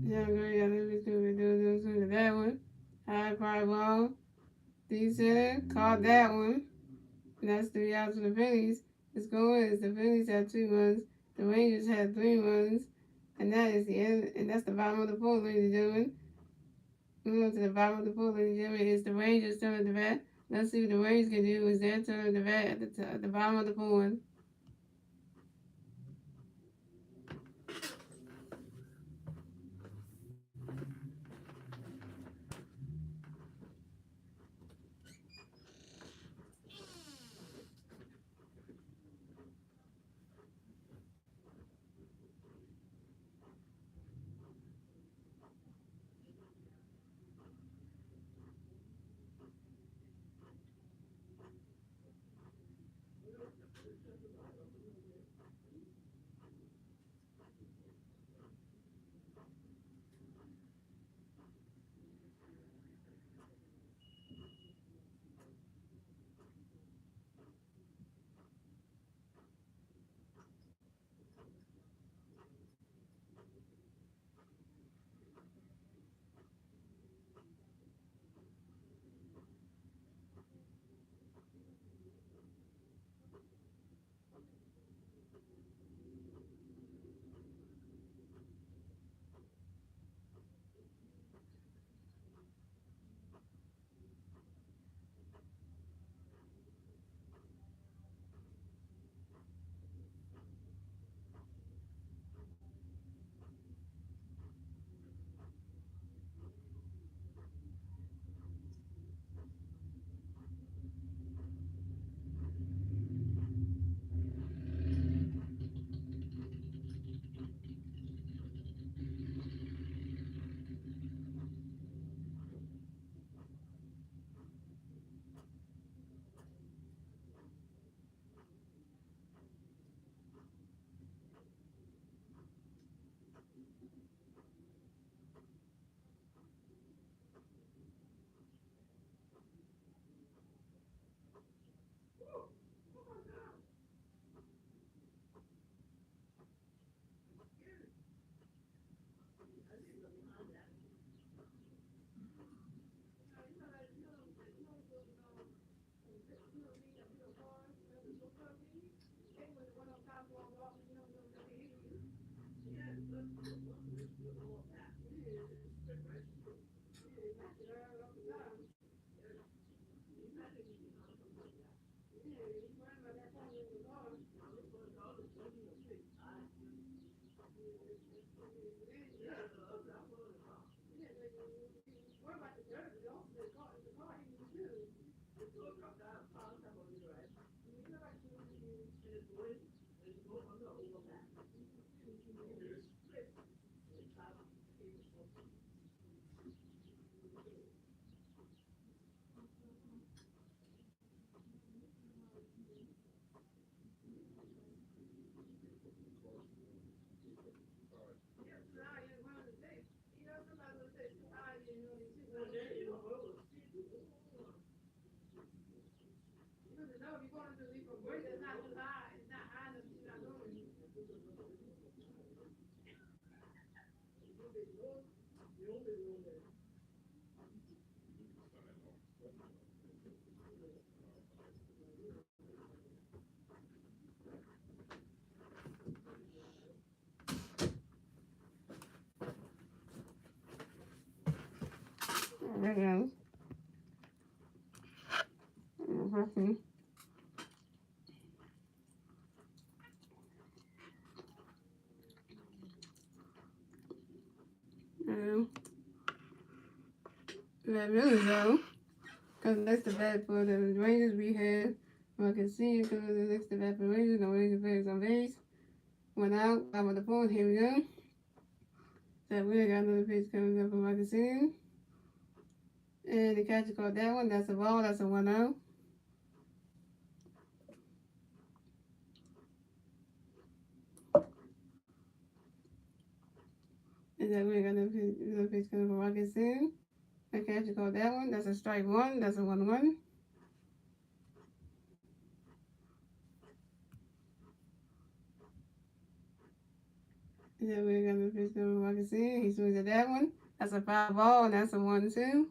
John Gray got another pitch coming for dude. Swing to that one. High 5 ball. D center caught that one. And that's 3 outs for the Phillies. The score is the Phillies have 2 runs, the Rangers have 3 runs, and that is the end. And that's the bottom of the fourth, ladies and gentlemen. Moving on to the bottom of the fourth, ladies and gentlemen, it's the Rangers turn at the bat. Let's see what the Rangers can do. It's their turn at the bat at the bottom of the fourth. There goes. Perfect. That really though, because that's the bad for the Rangers we had. I can see because the next to bat for the Rangers, the Rangers players on base. Went out, I'm on the phone, here we go. So we got another pitch coming up from my casino. And the catcher caught that one, that's a ball, that's a 1-0. And then we got another pitch coming from my casino. The catcher caught that one, that's a strike one, that's a 1-1. And then we got another pitch coming from my casino. He swings at that one, that's a foul ball, and that's a 1-2.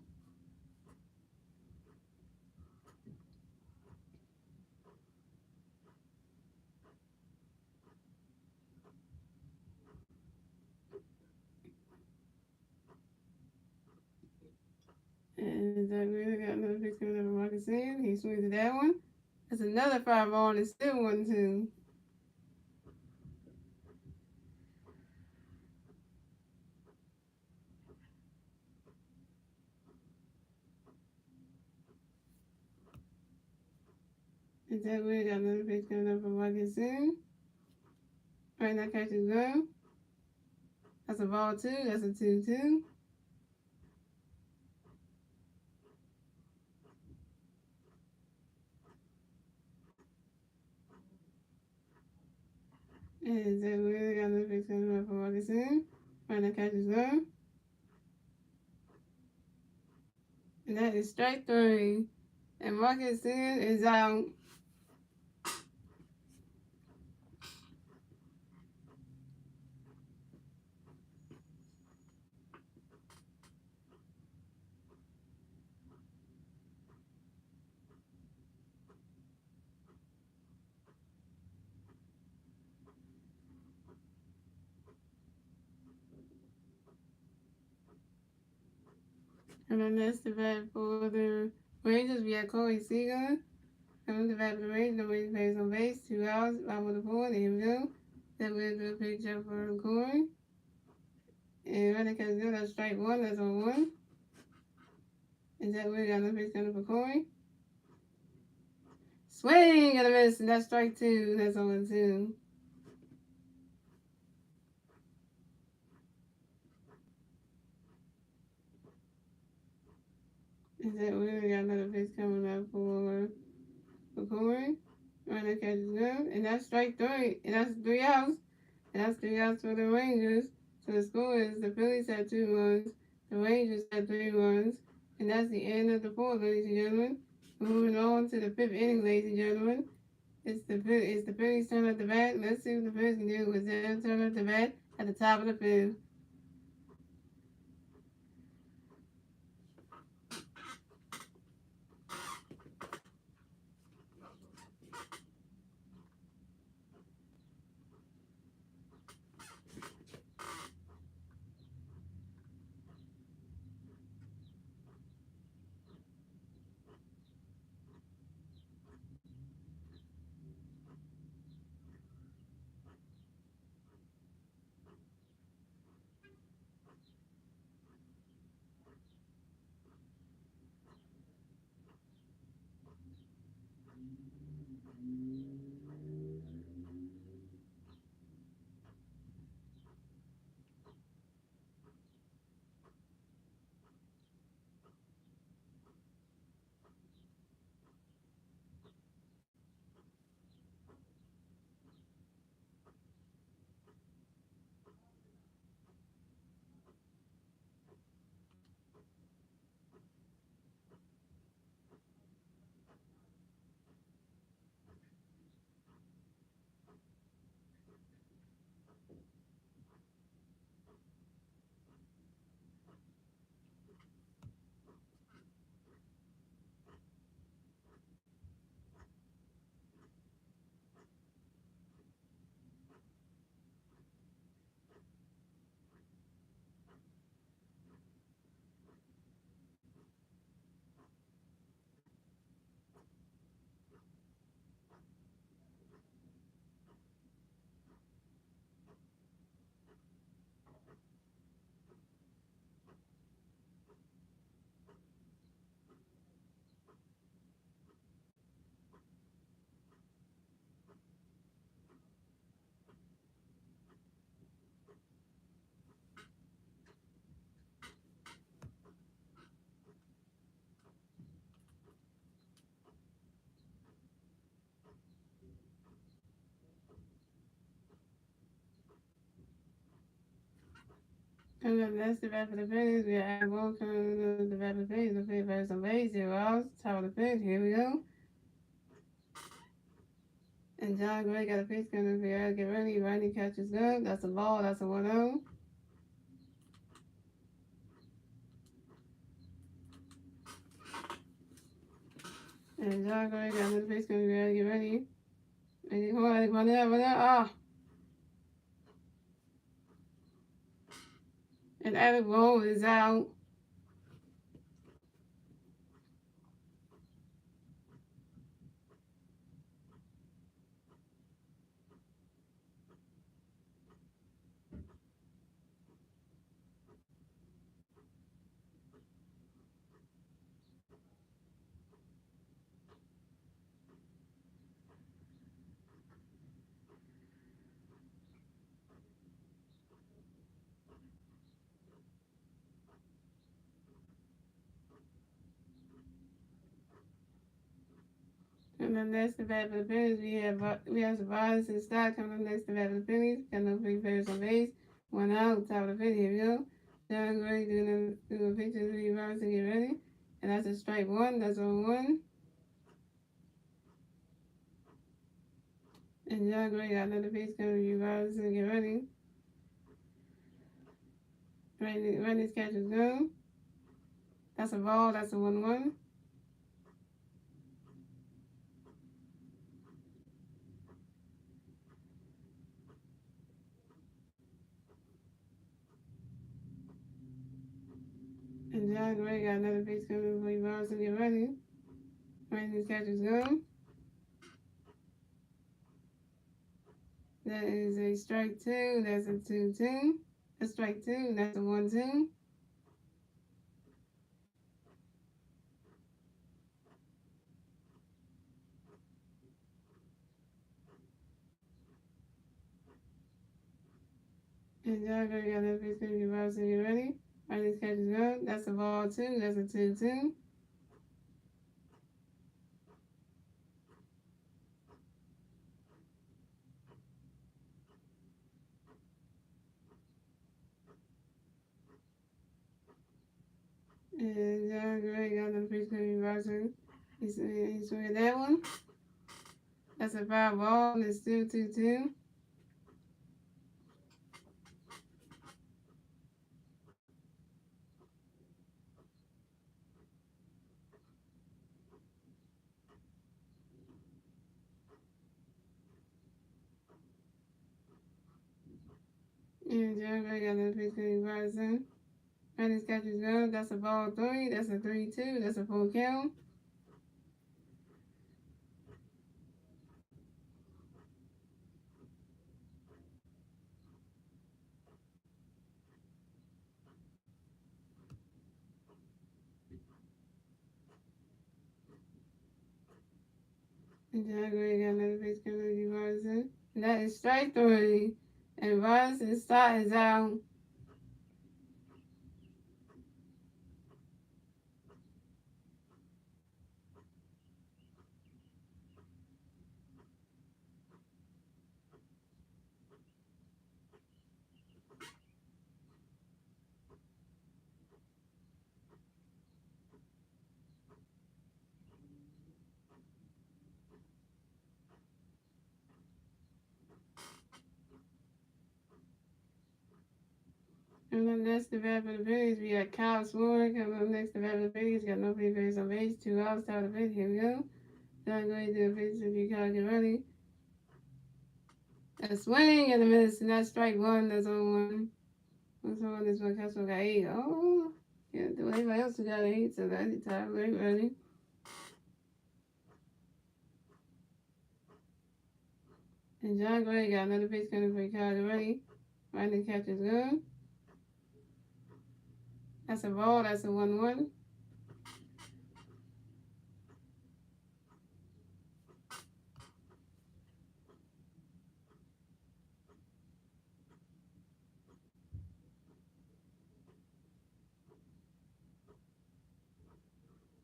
And then we got another pitch coming up from my casino. He swings at that one. That's another foul ball, and it's still 1-2. And then we got another pitch coming up from Marcus soon. Right now, catch is go. That's a ball two. That's a 2-2. And then we got another pitch coming up from Marcus soon. Right now, catch is go. And that is strike three. And Marcus soon is out. And then that's the bat for the Rangers. We got Corey Seager. Coming to bat for the Rangers. Nobody plays on base. 2 outs. I'm on the board. Here we go. Then we'll do a pitch up for Corey. And right now, catch is go. That's strike one. That's on one. And then we got another pitch coming for Corey. Swing and a miss, and that's strike two. That's 0-2. And then we got another pitch coming up for Corey. Right now, catch is good. And that's strike three. And that's 3 outs. And that's 3 outs for the Rangers. So the score is the Phillies had 2 runs. The Rangers had 3 runs. And that's the end of the fourth, ladies and gentlemen. We're moving on to the 5th inning, ladies and gentlemen. It's the Phillies turn at the bat. Let's see what the Phillies can do with their turn at the bat at the top of the 5th. Coming up next, the back of the Phillies. We have one coming up the back of the Phillies. The Phillies versus the Rays. 0 outs. Top of the fifth. Here we go. And John Gray got a pitch coming for Eric. Get ready. Randy catches good. That's a ball. That's a 1-0. And John Gray got another pitch coming for Eric. Get ready. And come on, run out, run out. Ah. And Eric Rose is out. And then next the bat for the Phillies, we have Surprise and Stock coming up next to the bat for the Phillies. Got no free players on base. 1 out, top of the fifth. Here we go. John Gray doing the pitches, 3 rounds to get ready. And that's a strike 1. That's on 1. And John Gray got another pitch coming, 3 rounds to get ready. Randy's catch is go. That's a ball. That's a 1-1. And John Gray got another pitch coming, 3 rounds to get ready. Randy's catch is go. That is a strike 2. That's a 2-2. A strike 2. That's a 1-2. And John Gray got another pitch coming, 3 rounds to get ready. Randy's catch is go. That's a ball 2. That's a 2-2. And John Gray got another pitch coming, 3 rounds to He's swinging that one. That's a 5 ball, and it's still 2-2. And John Gray got another pitch coming, 3 rounds in. Randy's catch is go. That's a ball 3. That's a 3-2. That's a full count. And John Gray got another pitch coming, 3 rounds in. And that is strike 3. And Robinson Stott is out. And then next to bat for the Phillies, we got Kyle Swarr coming up next to bat for the Phillies. Got no free base on base. 2 outs, top of the fifth. Here we go. John Gray to the pitch if you can't get ready. A swing and a miss, and that's strike 1. That's on 1. That's on 1. This one Castro got 8. Oh, yeah, everybody else got 8, so that's the time. Great ready. And John Gray got another pitch coming for Kyle ready. Randy catches good. That's a ball. That's a 1-1.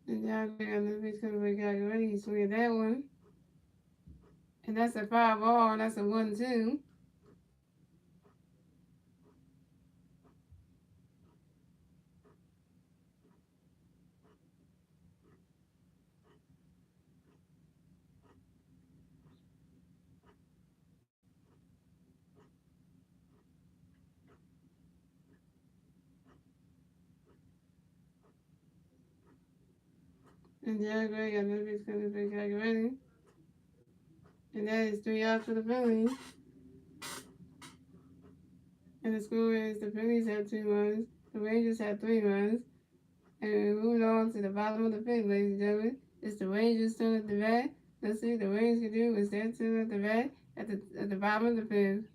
And John Gray got another pitch coming for Kyle ready. He swinging that one. And that's a 5 ball. That's a 1-2. And Jared Gray got another pitch coming for ready. And that is 3 outs for the Phillies. And the score is the Phillies have 2 runs, the Rangers have 3 runs. And we're moving on to the bottom of the fifth, ladies and gentlemen. It's the Rangers turn at the bat. Let's see what the Rangers can do is their turn at the bat at the bottom of the fifth.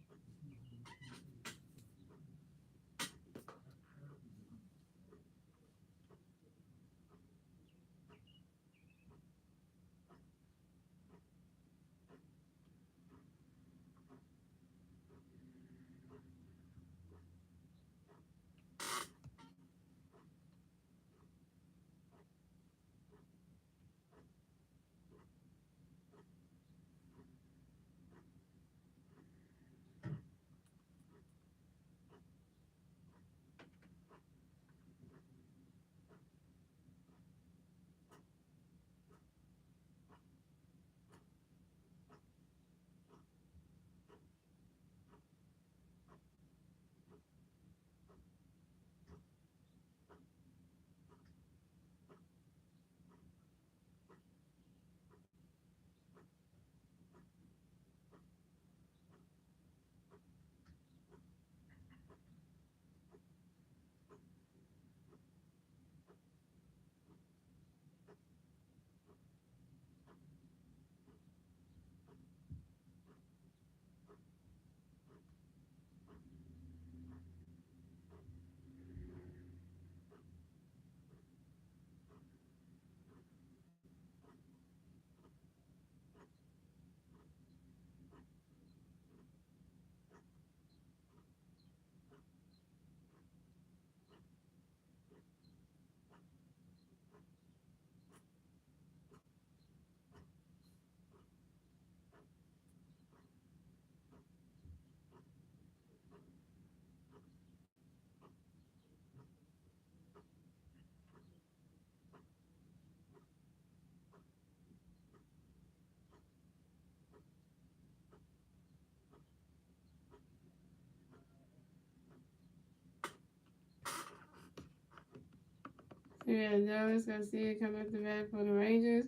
So we got Dallas Garcia coming up the bat for the Rangers.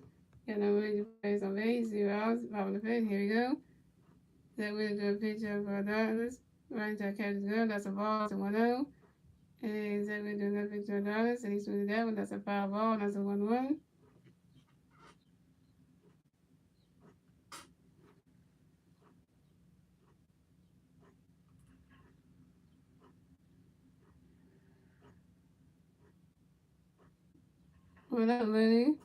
Got no Ranger players on base, 0 outs, bottom of the fifth. Here we go. That we'll do a pitch up for Dallas. Right to catch is good. That's a ball to 1-0. And Zach will do another pitch to Dallas. And he's swinging that one. That's a foul ball. That's a 1-1. What up, Lenny?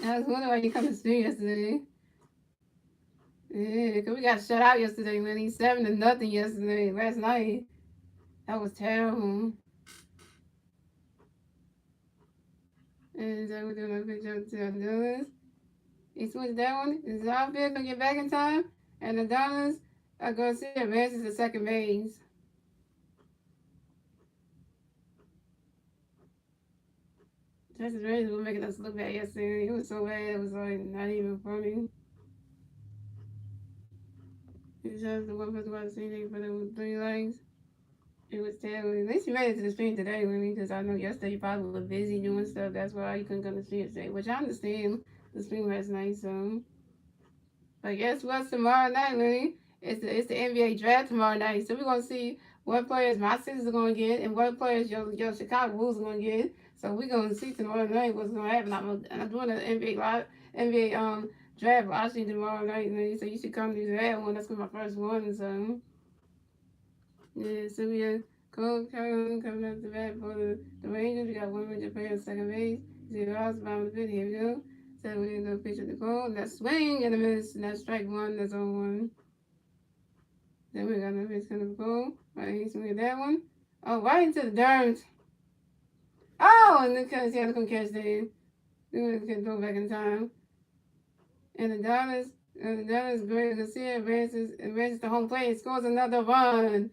I was wondering why you come to stream yesterday. Yeah, because we got shut out yesterday, Lenny. 7-0 yesterday, last night. That was terrible. And Zach will do another pitch up to Dallas. He switched that one. Is outfield gonna get back in time? And the Donners are going to see advances to second base. Texas Rangers were making us look bad yesterday. It was so bad, it was like not even funny. It's just the one person watching anything for them 3 legs. It was terrible. At least you made it to the stream today, Winnie, because I know yesterday you probably were busy doing stuff. That's why you couldn't come to the stream today, which I understand. The stream last night, so. But guess what's tomorrow night, Winnie? It's the NBA draft tomorrow night. So we're gonna see what players my Sixers are gonna get and what players your Chicago Bulls are gonna get. So we're gonna see tomorrow night what's gonna happen. I'm doing the NBA draft watching tomorrow night, Winnie. So you should come to that one. That's gonna be my first one. So yeah, so we have Cole Calhoun coming up the bat for the Rangers. We got 1 Ranger player on second base. 0 outs, bottom of the fifth. Here we go. So we're going to go pitch at the Cole. That's swing and a miss. And that's strike 1. That's on 1. Then we got another pitch coming to the Cole. Right, he's swinging that one. Oh, right into the dirt. Oh, and then he had to catch that. Then we can go back in time. And the Dallas Greg Garcia advances to home plate and scores another run.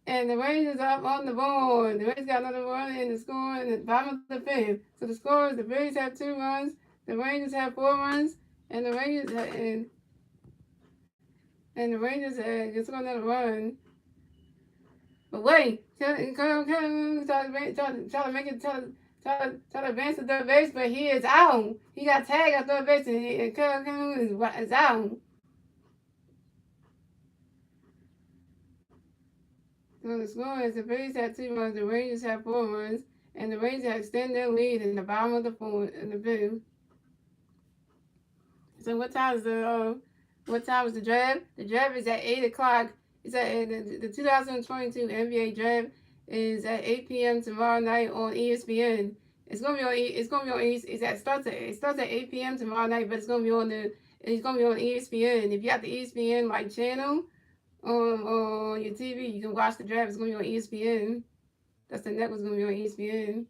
And the Rangers up on the board. The Rangers got another run in the score in the bottom of the fifth. So the score is the Phillies have 2 runs, the Rangers have 4 runs, and the Rangers just got another run. But wait, try to Try to advance to third base, but he is out. He got tagged at third base, and Cunningham is out. So the score is the Phillies have 2 runs, the Rangers have 4 runs, and the Rangers have extended their lead in the bottom of the fourth in the fifth. So what time is the draft? The draft is at 8 o'clock. It's at the 2022 NBA draft is at 8 p.m. tomorrow night on ESPN. It's gonna be on. It's gonna be on. It starts at 8 p.m. tomorrow night, but it's gonna be on ESPN. If you have the ESPN like channel on your TV, you can watch the draft. It's gonna be on ESPN. That's the network's gonna be on ESPN.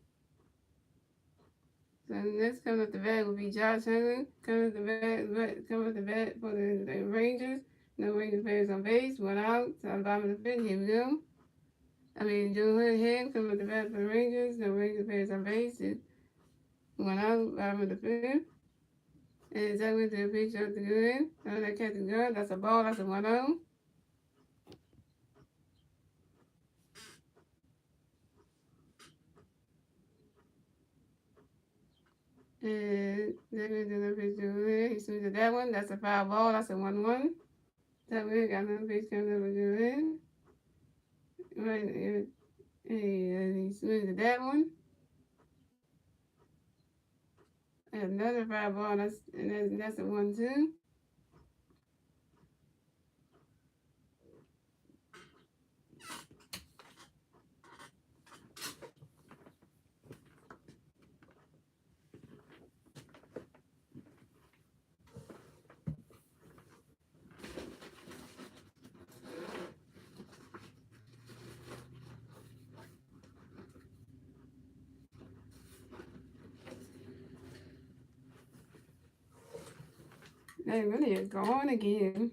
So next coming up the bat will be Josh Hunter. Coming up the bat for the Rangers. No Rangers players on base. 1 out. So I'm bottom of the fifth. Here we go. Joe Hood coming up the bat for the Rangers. No Rangers players on base. 1 out. Bottom of the fifth. And that went to the pitch up the good. That catch is good. That's a ball. That's a 1-0. And that went to the pitch to good. He swings at that one. That's a foul ball. That's a 1-1. That way, got another pitch coming up with good. Right, and he swings at that one. And another foul ball. That's a 1-2. They really is going again.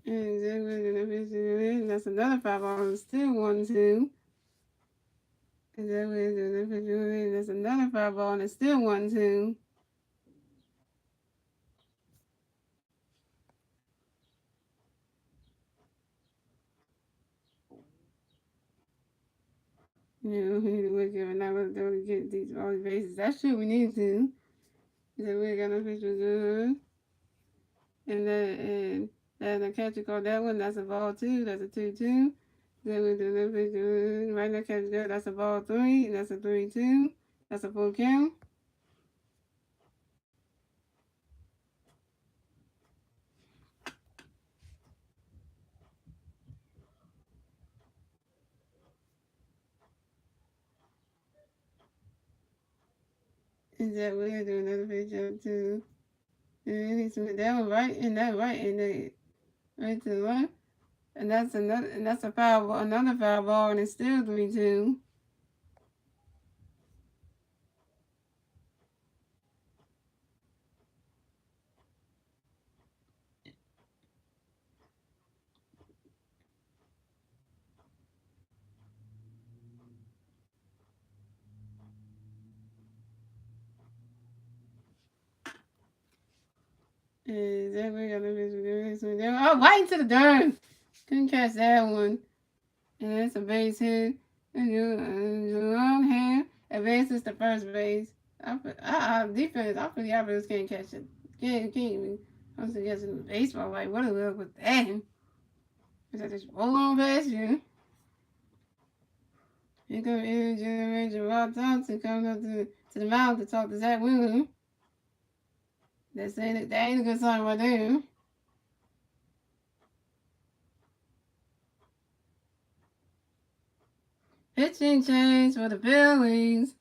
And that's another foul ball. It's still 1-2. And that's another foul ball, and it's still 1-2. We need to work here and not really get all these bases. That's true, we need to. So we got no picture good. And the catcher called that one. That's a ball 2. That's a 2-2. Then we do the picture right now. Catch good. That's a ball 3. That's a 3-2. That's a full count. And that we're gonna do another picture too. And he's with that one right and that right and that right to the left. And that's a foul ball, another foul ball, and it's still 3-2. And that we got this one down. Oh, right into the dirt. Couldn't catch that one. And that's a base hit. And long hand advances to first base. Defense. I feel the offense can't catch it. Can't even. I'm suggesting baseball. Like, what a look with that? Is that just roll on past you? Here comes Energy Ranger Rob Thompson coming up to the mound to talk to Zach Wheeler. That ain't a good sign right there. Pitching change for the Phillies.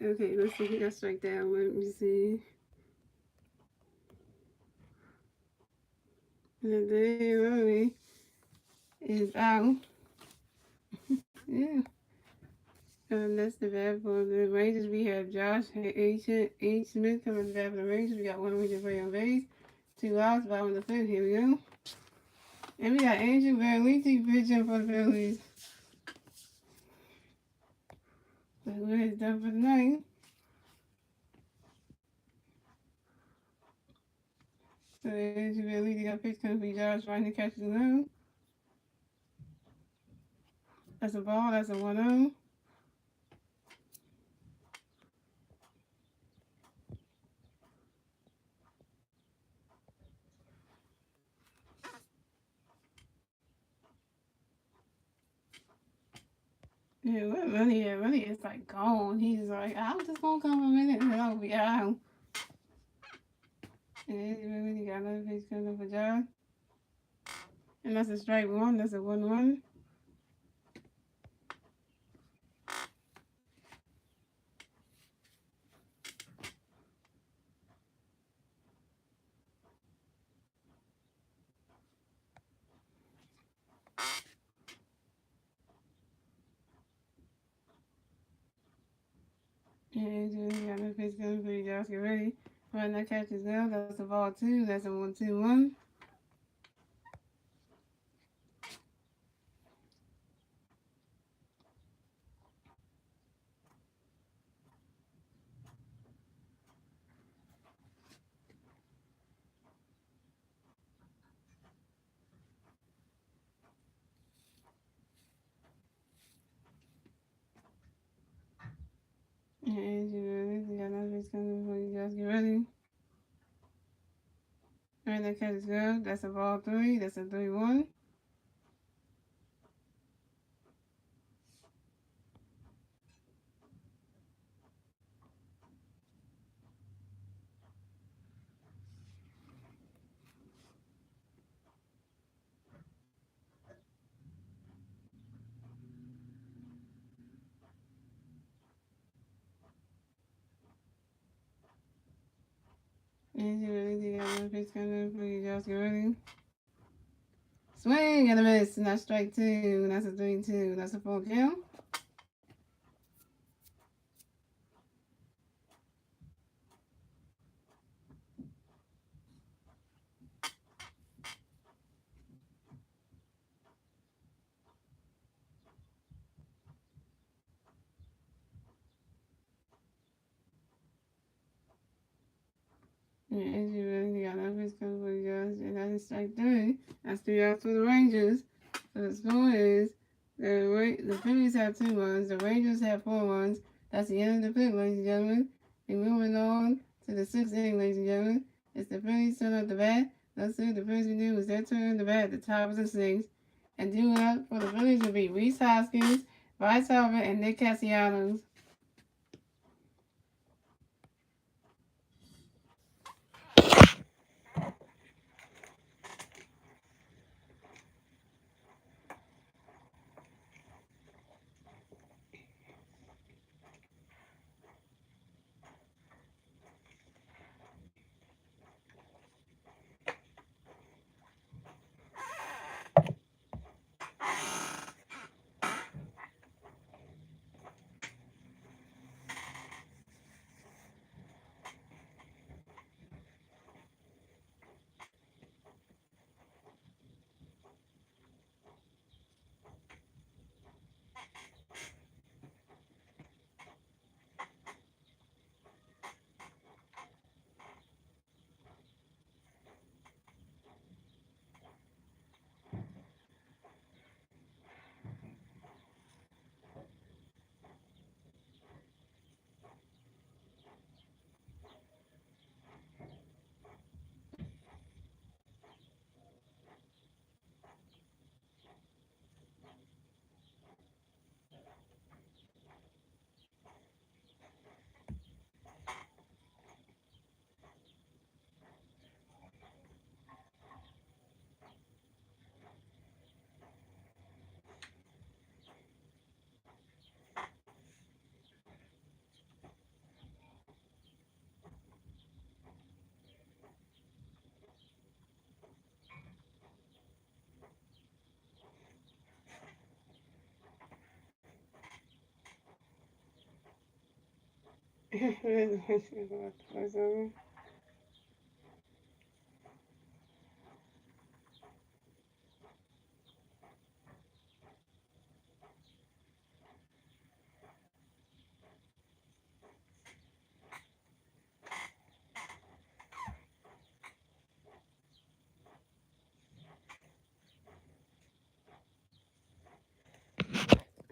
Okay, let's see. He got strike down. Let me see. The day early is out. Yeah. That's the bad for the Rangers. We have Josh H. Smith coming to bat for the Rangers. We got one we just play on base. 2 outs, bottom of the fifth. Here we go. And we got Andrew Verlisi pitching for the Phillies. So we're done for the night. So Andrew Verlisi got pitch coming for Josh trying to catch the zone. That's a ball. That's a 1-0. Yeah, really is like gone. He's like, I'm just gonna come a minute and I'll be out. And he really got another pitch coming for Josh. And that's a strike one. That's a 1-1. And he got another pitch coming for Josh. Get ready. Run that catch is down. That's a ball two. That's a 1-2-1. And he got another pitch coming for Josh. Get ready. Run that catch is good. That's a ball three. That's a 3-1. And he got another pitch coming for Josh. Get ready. Swing and a miss. And that's strike two. That's a 3-2. That's a full count. Yeah, Andrew really got another pitch coming for you guys. And that is strike three. That's 3 outs for the Rangers. So the score is the Phillies have 2 runs. The Rangers have 4 runs. That's the end of the fifth, ladies and gentlemen. And moving on to the 6th inning, ladies and gentlemen. It's the Phillies turn up the bat. Let's see what the Phillies can do. It's their turn to bat at the top of the 6th. And doing that for the Phillies will be Rhys Hoskins, Bryce Harper, and Nick Castellanos.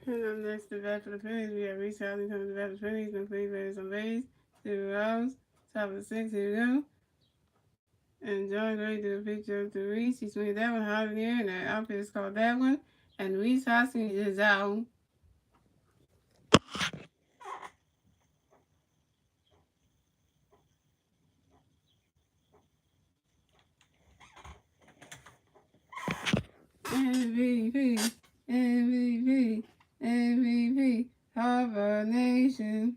And up next to bat for the Phillies, we have Rhys Hoskins coming to bat for the Phillies. No play batters on base. 0 outs. Top of the 6th. Here we go. And John Gray did a picture of the Reese. He swings that one hard in the air, and that outfit is called that one. And Rhys Hoskins is out. MVP, MVP, MVP, Harvard Nation,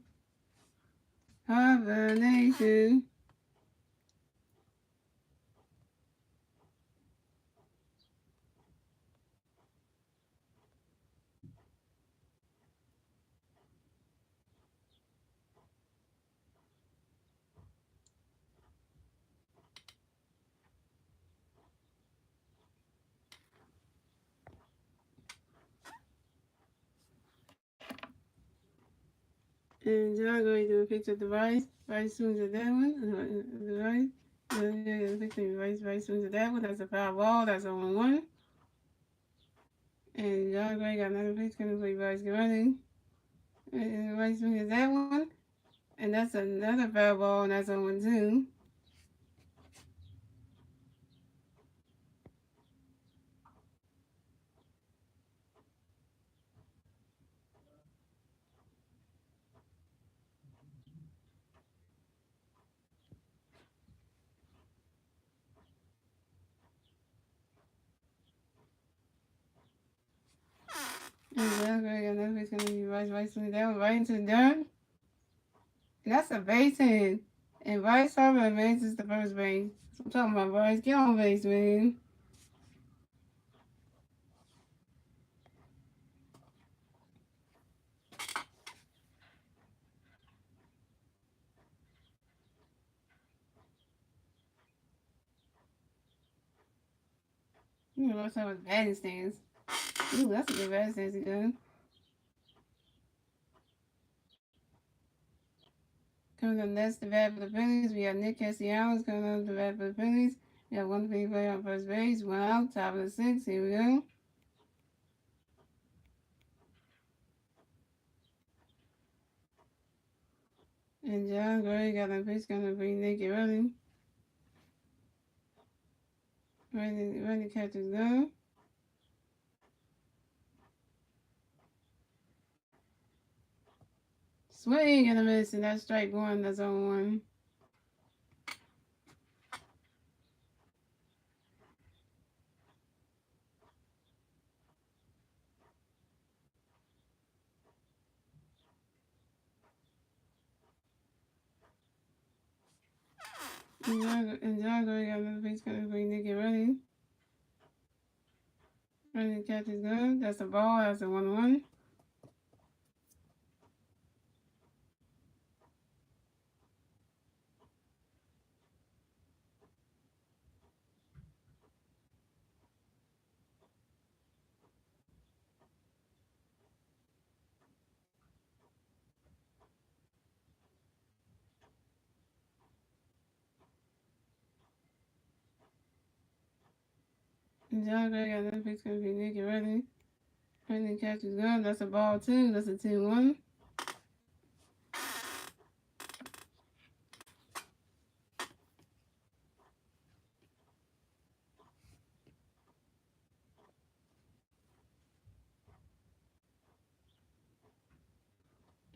Harvard Nation. And John Gray did a picture of the Rice. Rice swings at that one. The Rice. The picture of Rice swings at that one. That's a foul ball. That's 0-1. And John Gray got another pitch coming for Rice running. And Rice swings at that one. And that's another foul ball, and that's 0-2. And John Gray got another pitch coming for Rice swings that one right into the dirt. And that's a base hit. And Bryce Harper advances to first base. So I'm talking about Bryce. Get on base, man. You know what's up with batting stance. Ooh, that's a good batting stance he done. Coming up next to bat for the Phillies, we have Nick Castellanos coming up to bat for the Phillies. We have one free player on first base. One out. Top of the sixth. Here we go. And John Gray got a pitch gonna bring Nicky running. Ready catches go. Swing and a miss, and that's strike one. That's on one. And John Gray got another pitch gonna bring Nicky running. Ready catches go. That's a ball. That's a 1-1. And John Gray got another pitch gonna bring Nicky running. Ready catches go. That's a ball 2. That's a 2-1.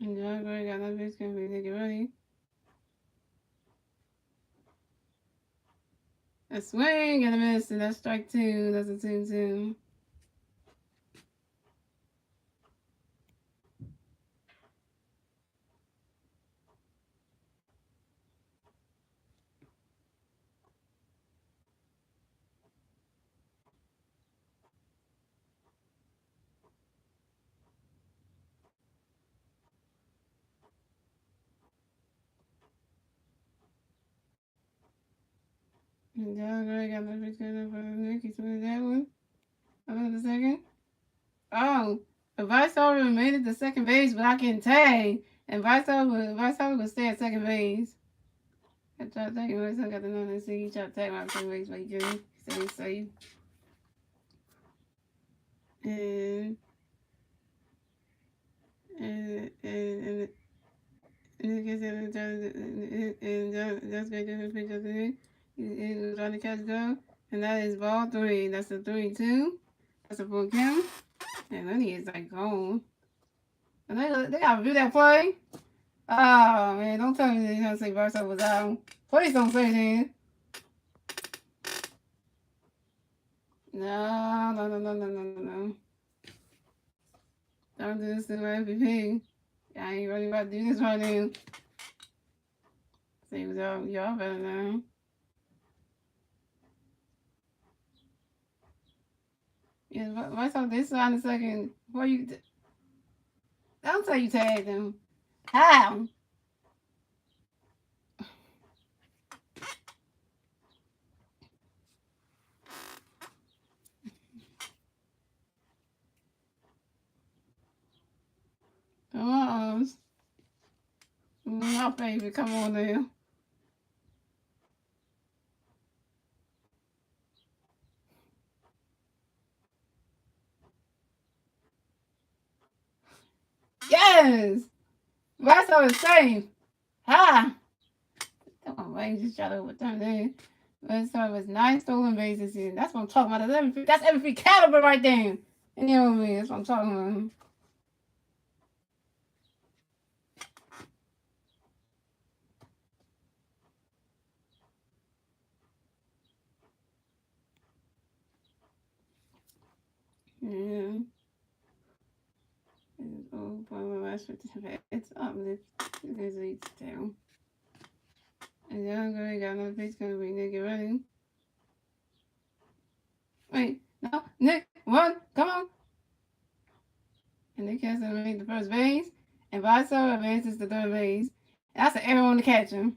And John Gray got another pitch gonna bring Nicky running. A swing and a miss, and that's strike 2. That's a 2-2. And John Gray got another pitch gonna bring Nicky swing that one. Another second. Oh, the vice-over made it to second base without getting tagged. And vice-over would stay at second base. I tried to tag him, I got the number. See, he tried to tag my second base, but he couldn't. He said he's safe. And that's great to pitch of the day. He was on the catch go. And that is ball 3. That's a 3-2. That's a full count. And then he is like gone. And they gotta do that play. Oh man, don't tell me they're gonna say Barca was out. Please don't say that. No. Don't do this to my MVP. I ain't really about to do this right now. See what's up. Y'all better know. Yeah, what's on this side in a second? Before you. Don't say you tagged him. How? Come on. My favorite. Come on now. Yes! That's all it's safe. Ha! Come on, man. Just try to overturn that. But so it was 9 stolen bases here. That's what I'm talking about. That's MVP caliber right there. You know what I mean? That's what I'm talking about. Yeah. Oh, boy, my last 50 it's up. There's a down. And John Gray got another pitch gonna be Nick running. Wait, no, Nick, run, come on. And Nick has to make the first base. And Viso advances to third base. And that's an error on the catcher.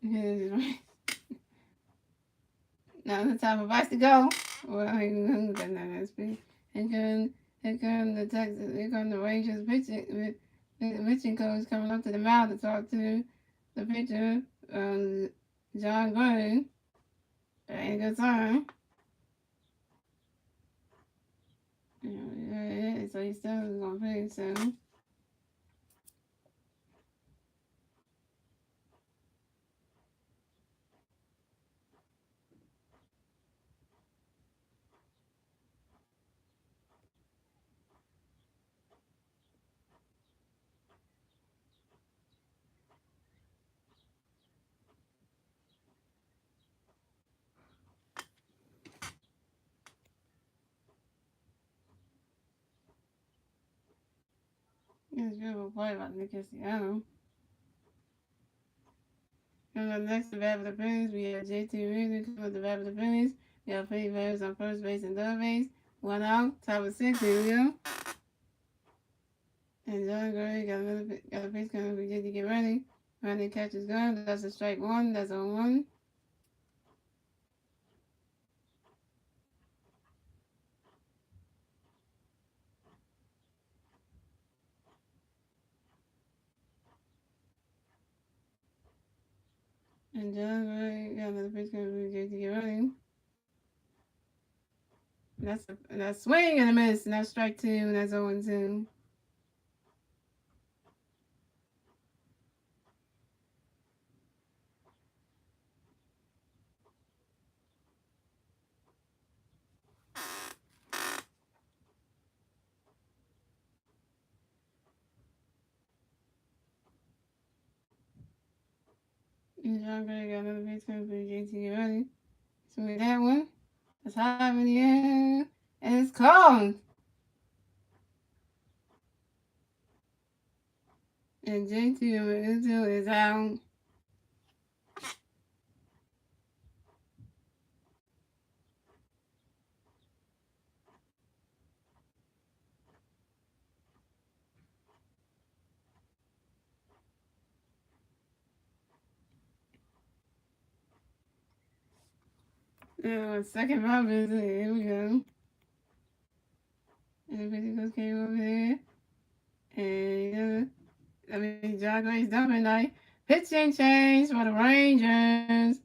Now it's time for Vice to go. Well, who's got that SP? Here come the Texas. Here come the Rangers pitching. The pitching coach coming up to the mound to talk to the pitcher, John Gray. That ain't a good sign. Yeah, so he's still gonna pitch. So. It's a beautiful play by Nick Castellanos. Coming up next to bat for the Phillies, we have JT Reed coming up to bat for the Phillies. We have Phillies batters on first base and third base. One out, top of six, here we go. And John Gray got a pitch coming up for JT, get ready. Running catches gun, that's a strike one, that's on one. And John Gray got another pitch coming up for JT, get ready. That's swing and a miss, and that's strike two, and that's 0-2. And John Gray got another pitch coming for JT, get ready. Swing that one. That's high in the air, and it's called. And JT is out. Second round visit. Here we go. And the physicals came over here. And John Gray's dumping night. Pitching change for the Rangers.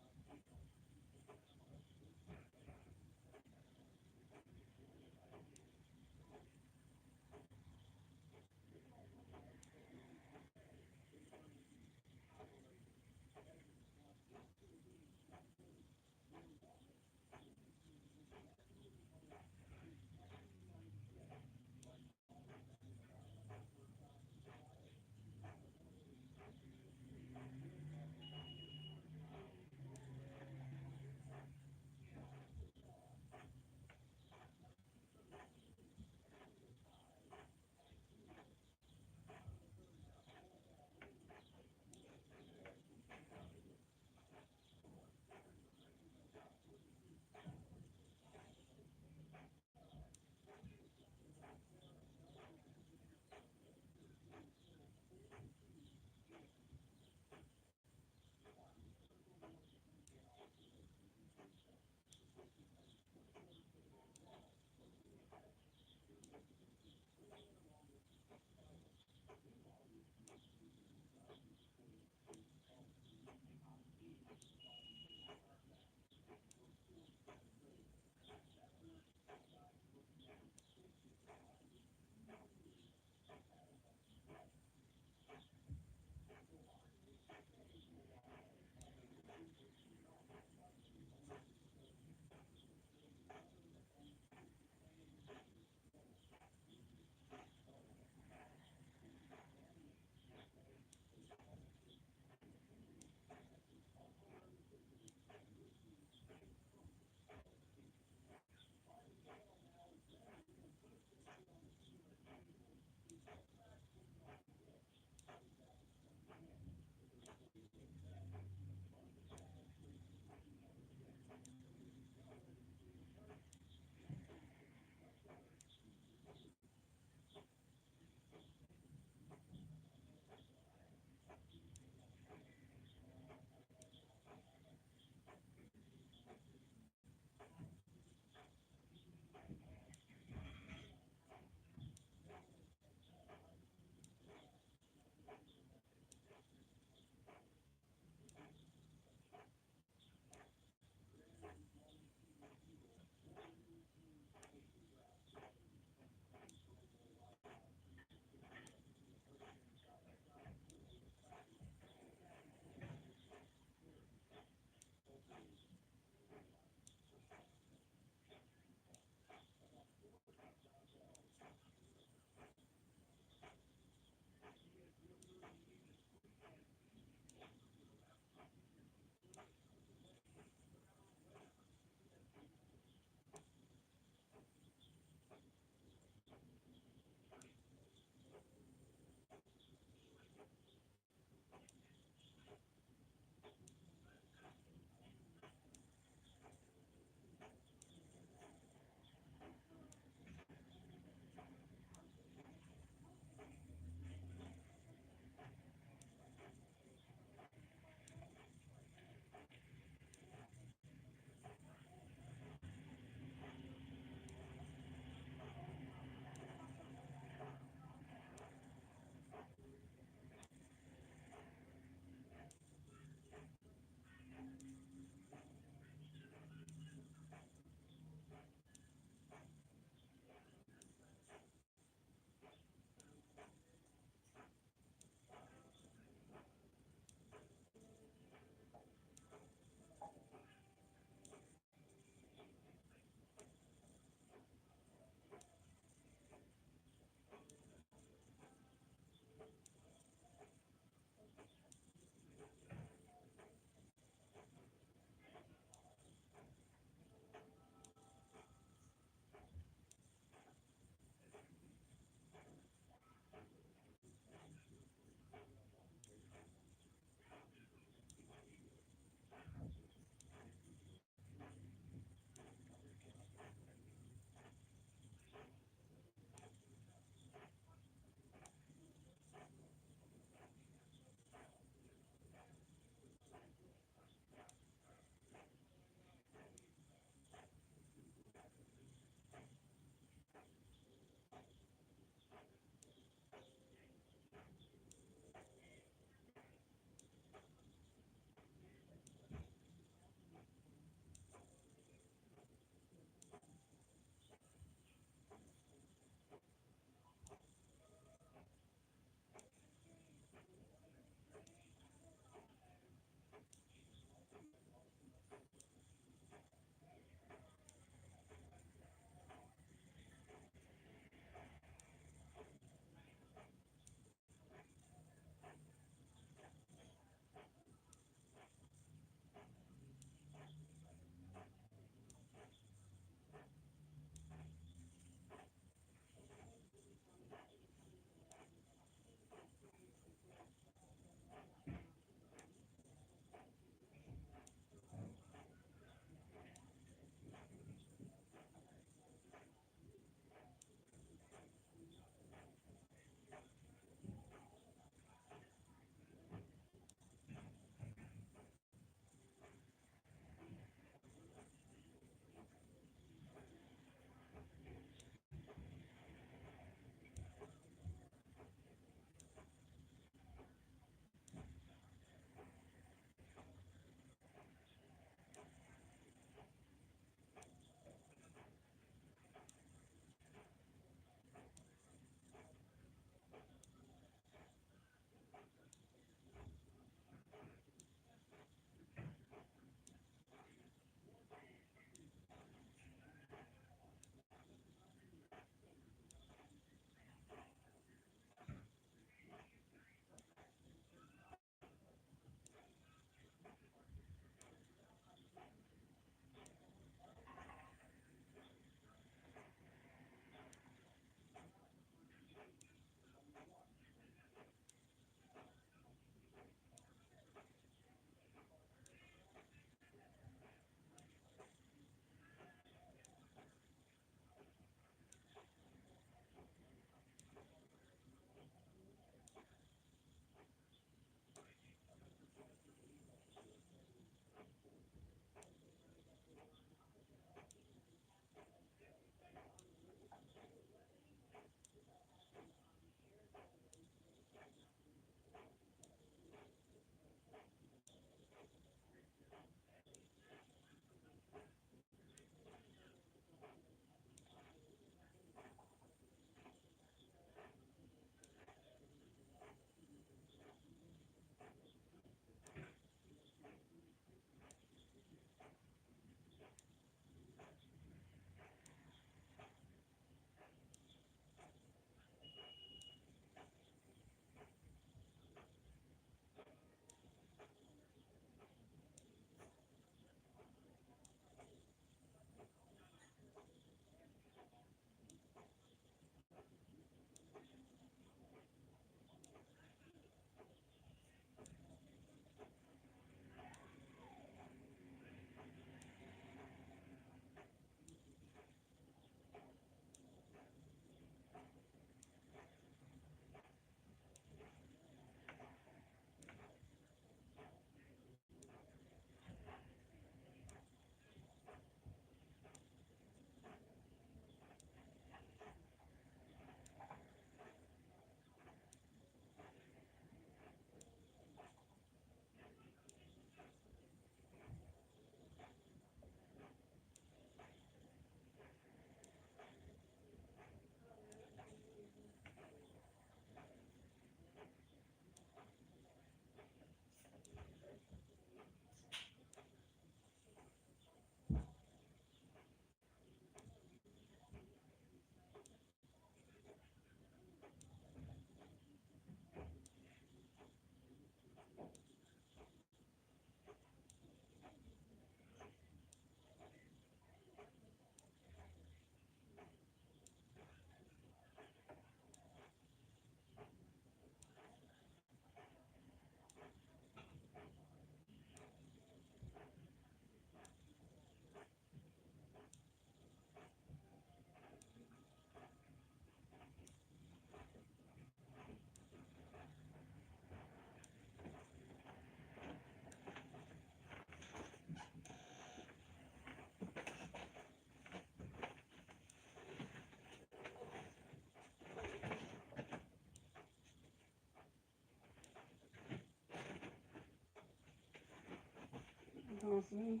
So.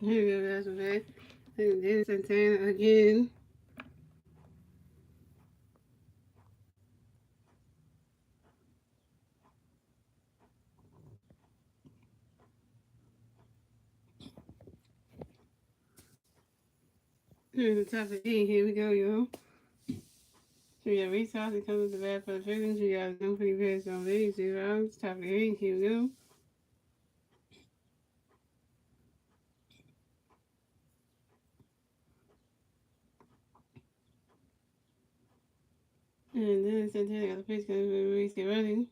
Here we go, that's okay. And then Santana again. Here's the top of E. Here we go, y'all. So we got Reese House and comes to the bat for the Phillies. We got them pretty pass on these 2 rounds. Top of the 8. Here we go. And then Santana got the pitch coming to Reese get ready.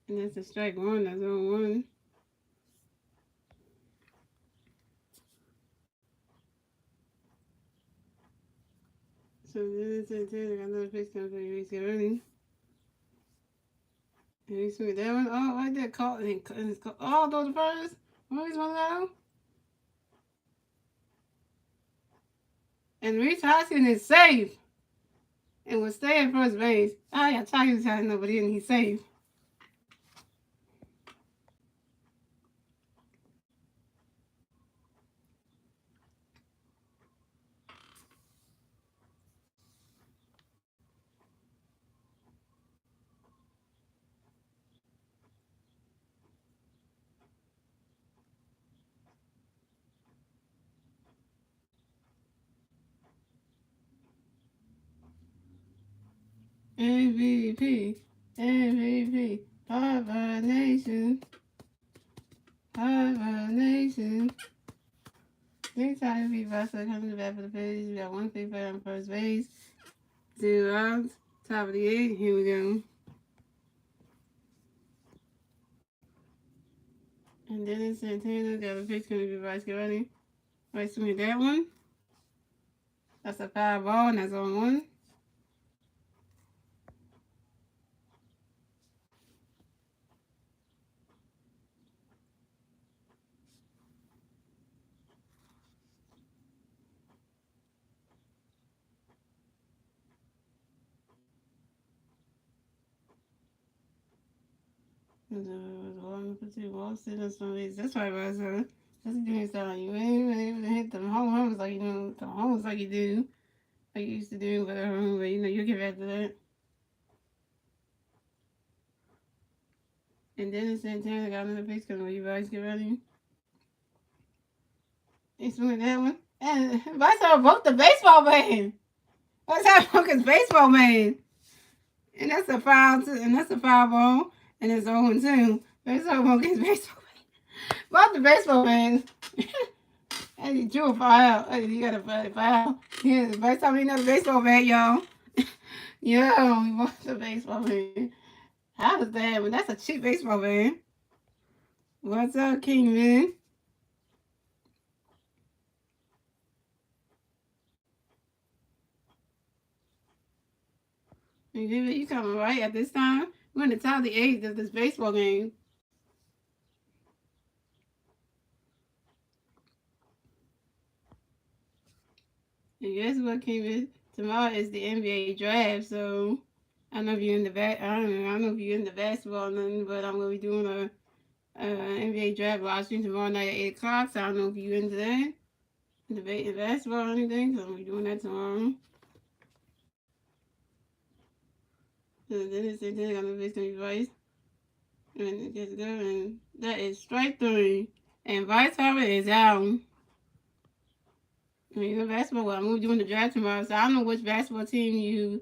And that's a strike 1. That's on 1. So then Santana got another pitch coming to Reese get ready. And he swing that one. Oh, right there. Caught. And it's caught. Oh, throw the first. Reese one out. And Reese Hoskins is safe. And will stay at first base. I got Tigers had nobody and he's safe. MVP, MVP, Harvard Nation, Harvard Nation. Next time we Russell coming back for the Phillies. We got 1 people on first base, 2 outs, top of the 8. Here we go. And then Santana got a pitch coming to be Bryce running. Right swing that one. That's a foul ball and that's on 1. That's why I was that's doing something. You ain't able to hit them home runs like you know the homes like you do, like you used to do, but you know you'll get back to that. And then Santana got another pitch coming when you guys get ready. He swung that one. And Vice broke the baseball man. Vice broke his baseball man. And that's a foul too. And that's a foul ball. And it's 0-2. Vice broke his baseball man. Broke the baseball man. And he drew a foul. Hey, you got a foul. Yeah, Vice he know the baseball man, y'all. Yo, he broke the baseball man. How was that? Well, that's a cheap baseball man. What's up, King Man? You coming right at this time? We're in the top of the 8th of this baseball game. And guess what, King Man? Tomorrow is the NBA draft, so I don't know if you're in the I don't know if you're in the basketball or nothing, but I'm gonna be doing a NBA draft live stream tomorrow night at 8 o'clock. So I don't know if you're into that, debate in basketball or anything. So I'm gonna be doing that tomorrow. So then it's gonna be Vice, and it gets good, and that is strike 3, and Vice Howard is out. I mean, basketball. I'm gonna be doing the draft tomorrow, so I don't know which basketball team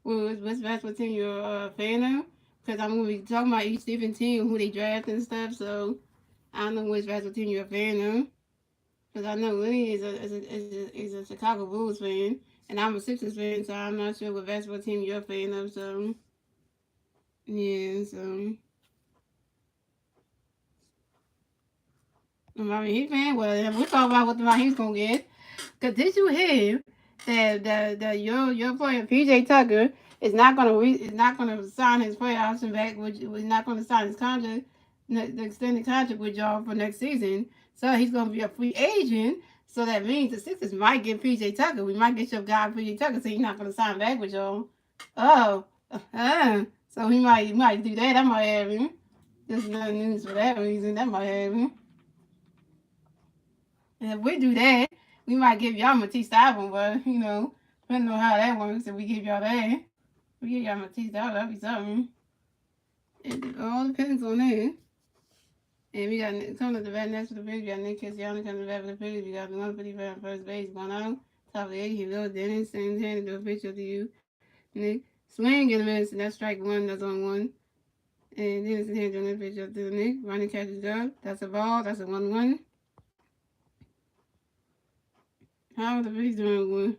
which basketball team you're a fan of, because I'm gonna be talking about each different team, who they draft and stuff. So I don't know which basketball team you're a fan of, because I know Winnie is a Chicago Bulls fan, and I'm a Sixers fan, so I'm not sure what basketball team you're a fan of. So yeah, so the Miami Heat fan. Well, we'll talk about what the Miami Heat's gonna get. Cause did you hear that your player PJ Tucker is not gonna sign his player option back, which was not gonna sign his contract, the extended contract with y'all for next season. So he's gonna be a free agent. So that means the Sixers might get PJ Tucker. We might get your guy PJ Tucker. So he's not gonna sign back with y'all. Oh, so he might do that. I might have him. Just no news for that reason. That might happen. And if we do that, we might give y'all Matisse album, but you know, depending on how that works, if we give y'all that, we give y'all Matisse album, that'll be something. It all depends on that. And we got coming to the bat next for the Phillies. We got Nick Cassiano coming to the bat for the Phillies. We got the 155 on first base going out. Top of the 8, here we go. Dennis, same hand to do a picture to you. Nick, swing in a minute, and that's strike one. That's on one. And Dennis is hand doing a picture to Nick. Running catches up. That's a ball. That's a 1-1. How are the Phillies doing?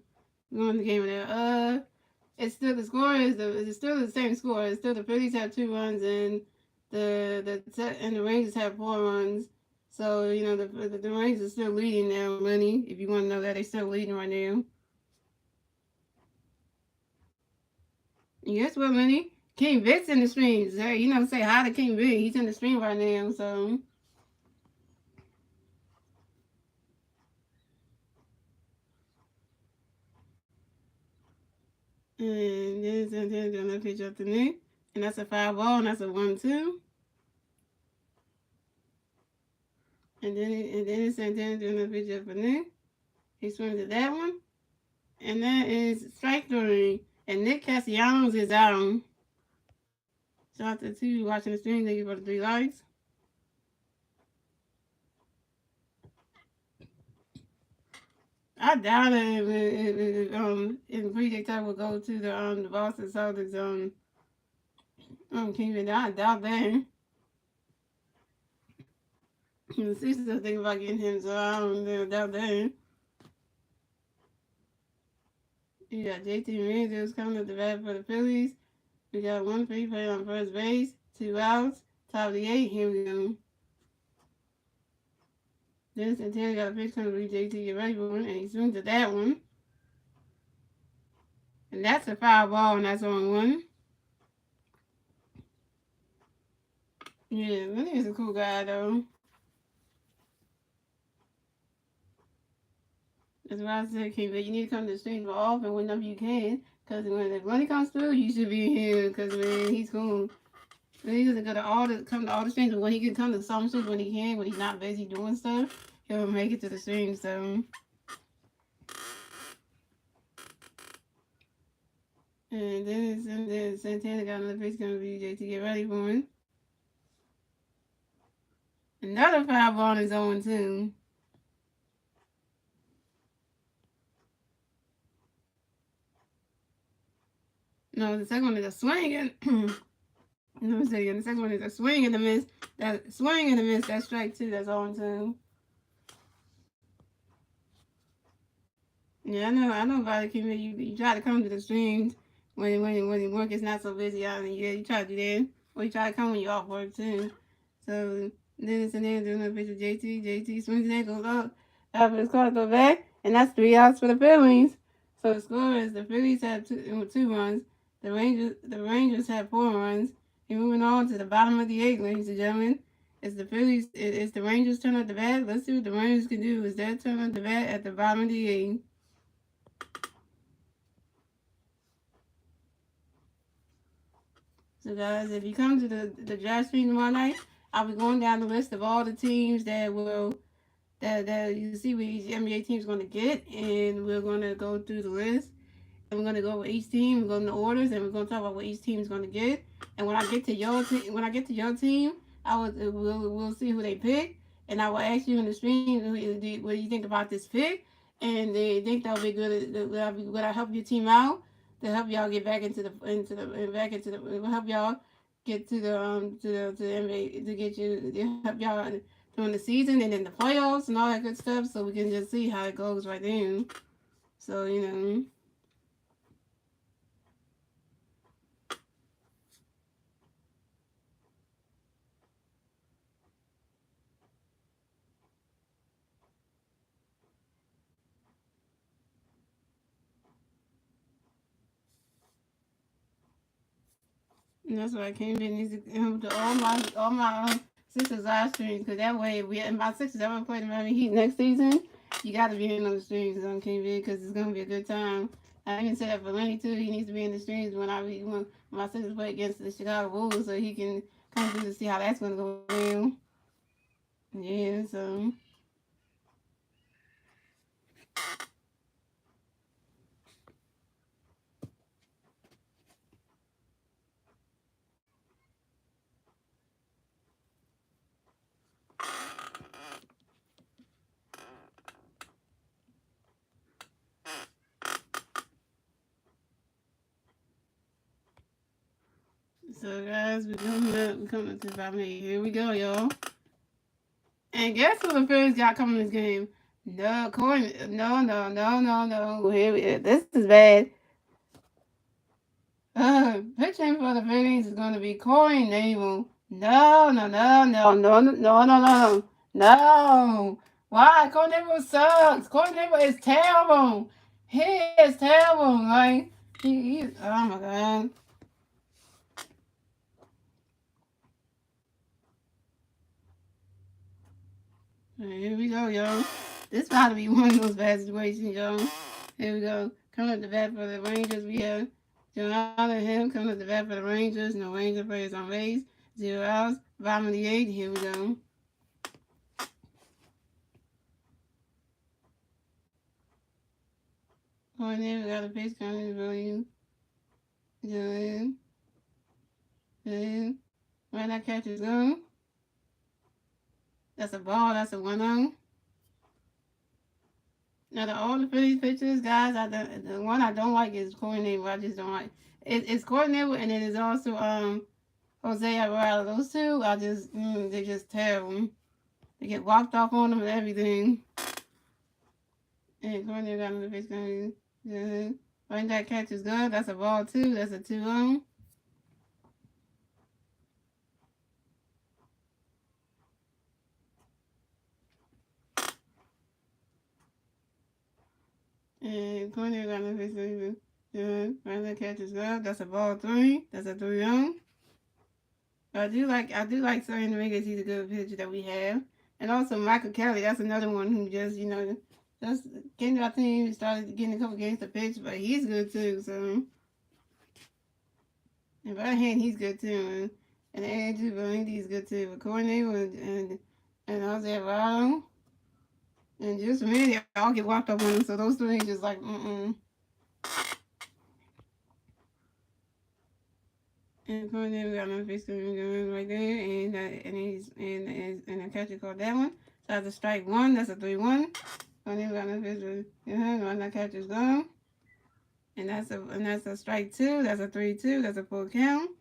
Going the game of that. It's still the score it's still the same score. It's still the Phillies have 2 runs and the Rangers have 4 runs. So you know the Rangers are still leading now, money. If you want to know that, they're still leading right now. And guess what, money? King Vic's in the streams. Hey, you know, say hi to King Vic. He's in the stream right now. So. And then Santana doing that pitch up to Nick. And that's a 5-ball, and that's a 1-2. And then Santana doing that pitch up for Nick. He swings to that one. And that is strike 3. And Nick Castellanos is out. Shout out to 2 watching the stream. Thank you for the 3 likes. I doubt if PJ Tucker will go to the Boston Celtics Kingman. I doubt that. The Sixers are thinking about getting him, so I don't doubt that. You got JT Rangers coming up the bat for the Phillies. We got 1 free play on first base, 2 outs, top of the 8. Here we go. Dennis and Taylor got a pitch coming to JT, get ready for one, and he swings to that one. And that's a foul ball, and that's on 1. Yeah, Lenny is a cool guy, though. That's why I said, King, but you need to come to the stream more often whenever you can. Because when Lenny comes through, you should be here. Because, man, he's cool. He doesn't go to come to all the streams, but when he can come to some streams when he can, when he's not busy doing stuff, he'll make it to the stream, so. And then Santana got another pitch coming to BJ to get ready for him. Another 5-ball is 0-2. No, the second one is a swing and no, the second one is a swing and a miss. That swing and a miss, that's strike 2, that's 0-2. Yeah, I know about it, Kim. You try to come to the streams when work is not so busy out, and you try to do that. Or you try to come when you're off work too. So then it's an end doing a pitch of JT. JT swings and goes up. After his car go back, and that's 3 outs for the Phillies. So the score is the Phillies have 2 runs. The Rangers have 4 runs. And moving on to the bottom of the 8th, ladies and gentlemen. It's the Rangers turn at the bat. Let's see what the Rangers can do. Is that turn at the bat at the bottom of the 8th. So guys, if you come to the draft stream tomorrow night, I'll be going down the list of all the teams that you see what each NBA team is going to get, and we're going to go through the list, and we're going to go with each team, we're going to orders, and we're going to talk about what each team is going to get. And when I get to your team, we'll see who they pick, and I will ask you in the stream what do you think about this pick, and they think that'll be good. Will I help your team out? To help y'all get back will help y'all get to the NBA, to get you to help y'all during the season and in the playoffs and all that good stuff, so we can just see how it goes right then. So you know. And that's why I came in to all my Sixers live streams, because that way we and my Sixers ever play the Miami Heat next season, you got to be in those streams on KV, because it's gonna be a good time. I even said that for Lenny too. He needs to be in the streams when my Sixers play against the Chicago Bulls, so he can kind of to see how that's gonna go down. Yeah, so. So guys, we're coming up to 5 minutes. Here we go, y'all. And guess who the Phillies got coming in this game? No, Corey. No. Here this is bad. Pitching for the Phillies is going to be Corey Navel. No. Why? Corey Navel sucks. Corey Navel is terrible. He is terrible. Like, oh my God. Here we go, y'all. This about to be one of those bad situations, y'all. Here we go. Coming up the bat for the Rangers, we have Jonathan Him coming up the bat for the Rangers. No Ranger players on base. 0 outs. Bottom of the 8th. Here we go. Going there, we got a pitch coming for you. Good. Where that catch is going. That's a ball. That's a 1-0. Now, all the Phillies pitchers, guys, the one I don't like is coordinator. I just don't like. It's coordinator, and then it's also Jose Alvarado. Those two, they're just terrible. They get walked off on them and everything. And coordinator got another pitch coming. Good. Right, that catch is good. That's a ball too. That's a 2-0. And coordinator got another pitch coming. Good. Right, that catch is good. That's a ball 3. That's a 3-0. I do like certain Dominguez. He's a good pitcher that we have, and also Michael Kelly. That's another one who just just getting our team started getting a couple games to pitch, but he's good too. So, and by hand he's good too, and Andrew Belindy's good too. But coordinator and Jose Alvarado, and just for me, they all get walked up on him. So those three just like And coordinator got my face going right there, and the catcher called that one. So that's a strike 1. That's a 3-1. Coordinator got my face when that catcher's gone. And that's a strike 2. That's a 3-2. That's a full count.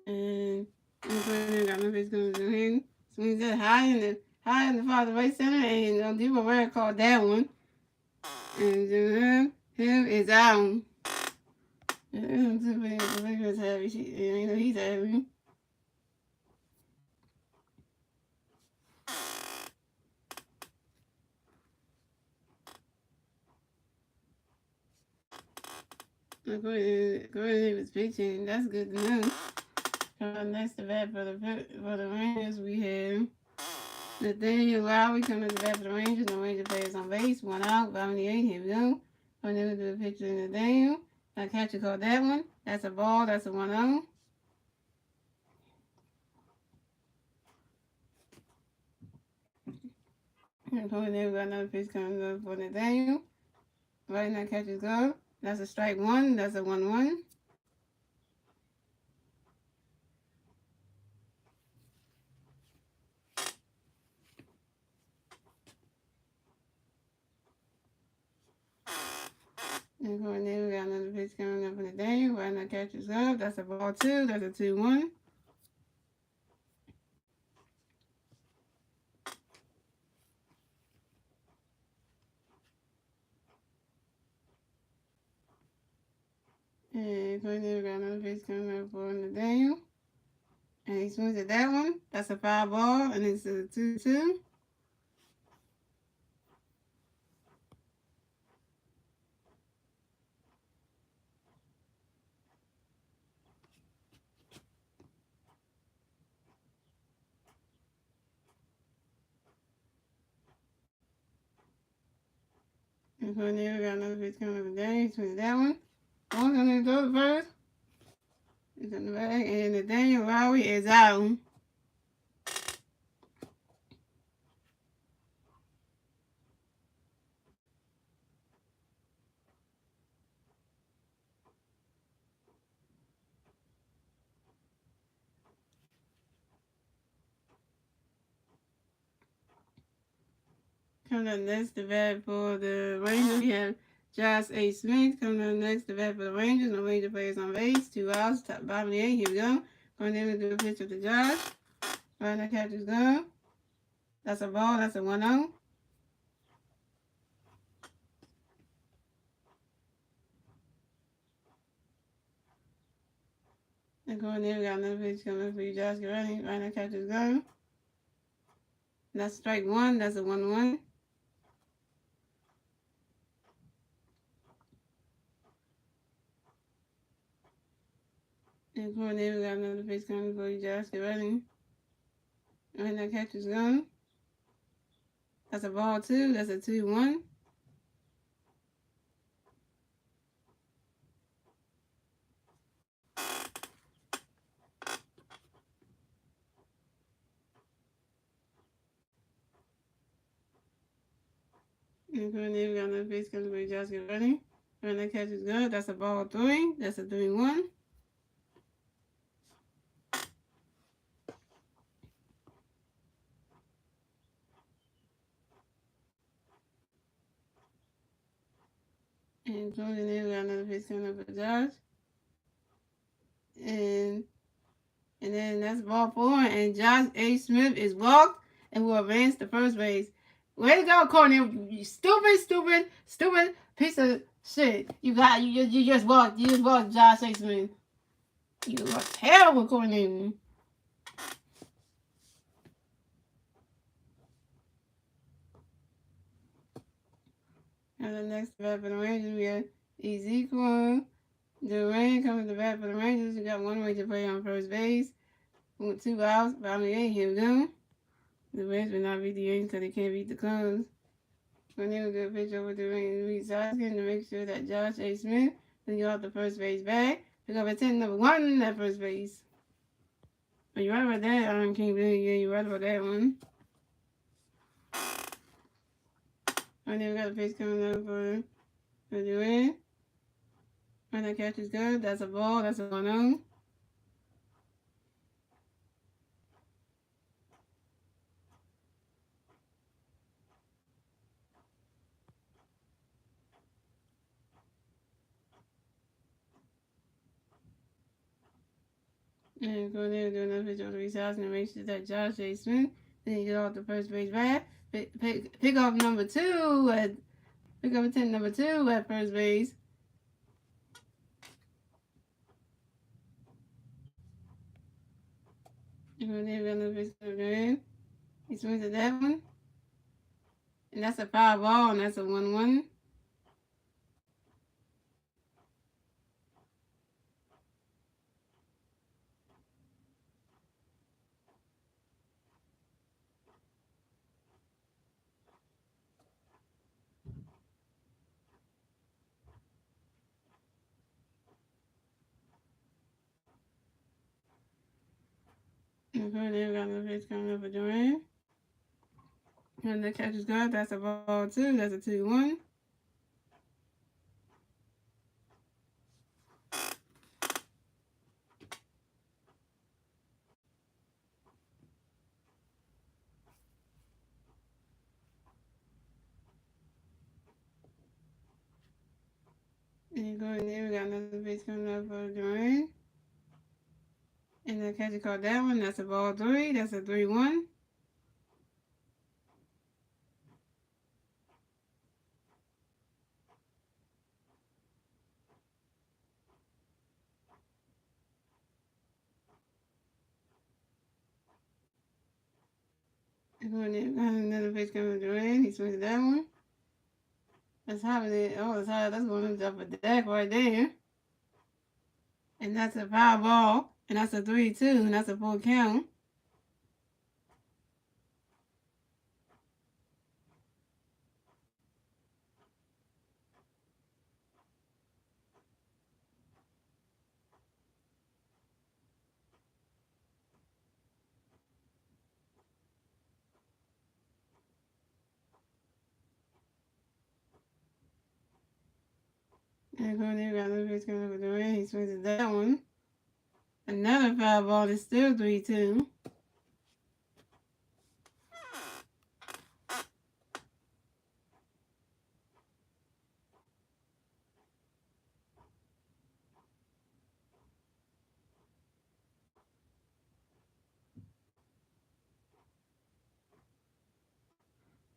And coordinator got my face going to him. Swings that high in the farther right center, and Diva Rare called that one. And him is out. He's happy. He's happy. Coordinator was pitching. That's good to know. Next to bat for the Rangers, we have Nathaniel Lowry coming to the bat for the Rangers. No Ranger players on base. 1 out. Bottom of the 8th. Here we go. Going over to the pitcher in Nathaniel. That catcher called that one. That's a ball. That's a 1-0. And there we got another pitch coming up for Nathaniel. Right now, catcher's go. That's a strike 1. That's a 1-1. And going there, we got another pitch coming up for Nathaniel. Right now, catcher's up. That's a ball 2. That's a 2-1. And Courtney got another pitch coming up for Nathaniel. And he swings at that one. That's a 5 ball, and it's a 2-2. And so then we got another pitch coming up today. Switch that one. One's gonna throw the first. It's in the bag. And Nathaniel Lowry is out. Coming up next, the bat for the Rangers. We have Josh A. Smith. Coming up next, the bat for the Rangers. No Ranger players on base. 2 outs. Top bottom of the 8th. Here we go. Going in to do a pitch with the Josh. Right, that catch is gone. That's a ball. That's a 1-0. And going in, we got another pitch coming for you, Josh. Get ready. Right, that catch is gone. That's strike 1. That's a 1-1. And going in, we got another pitch coming for you, Josh. Get ready. Right, that catch is gone. That's a ball 2. That's a 2-1. And going in, we got another pitch coming for you, Josh. Get ready. Right, that catch is good. That's a ball 3. That's a 3-1. And going in, we got another pitch coming up for Josh. And then that's ball 4. And Josh A. Smith is walked and will advance to first base. Way to go, Courtney. You stupid piece of shit. You just walked. You just walked Josh A. Smith. You are terrible, Courtney. And the next bat for the Rangers, we have Ezekiel Duran coming to bat for the Rangers. We got one Ranger player on first base. With 2 outs. Bottom of the 8th. Here we go. The Reds will not beat the Yankees because they can't beat the Cubs. When they will get a pitch over the Reed Soskin to make sure that Josh A. Smith will get off the first base bag. Pick up at 10, number 1 at first base. Are you right about that? I can't believe you're right about that one. And then we got a pitch coming up for the Red. And that catch is good. That's a ball. That's a 1-0. And go there and do another pitch over the Reed Soskin to make sure that Josh A. Smith then get off the first base bag. Pick up number 2 at pick up 10, number 2 at first base. And then we got another pitch coming in. He swings at that one. And that's a foul ball, and that's a 1-1. And then we got another pitch coming up for Duran. And the catch is good. That's a ball 2. That's a 2-1. And go in there, we got another pitch coming up for Duran. And the catcher caught that one. That's a ball 3. That's a 3-1. And go in there, we got another pitch coming up for Duran. He swings at that one. That's happening. Oh, that's going to up a deck right there. And that's a foul ball. And that's a 3-2. And that's a full count. And Cornell got another pitch coming up with the red. He swings at that one. Another foul ball. It's still 3-2.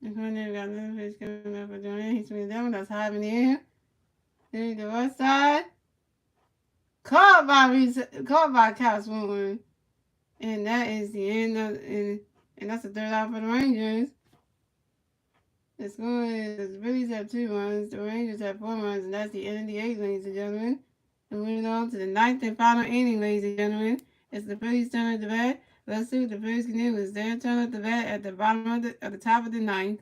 And Cornell got another pitch coming up with the red. He swings at that one. That's high in the air. Then the right side. Caught by Cal Swoon. And that is the end of and that's the third out for the Rangers. The score is the Phillies have 2 runs, the Rangers have 4 runs, and that's the end of the 8th, ladies and gentlemen. And moving on to the 9th and final inning, ladies and gentlemen. It's the Phillies' turn at the bat. Let's see what the Phillies can do. It's their turn at the bat at the bottom of the top of the 9th.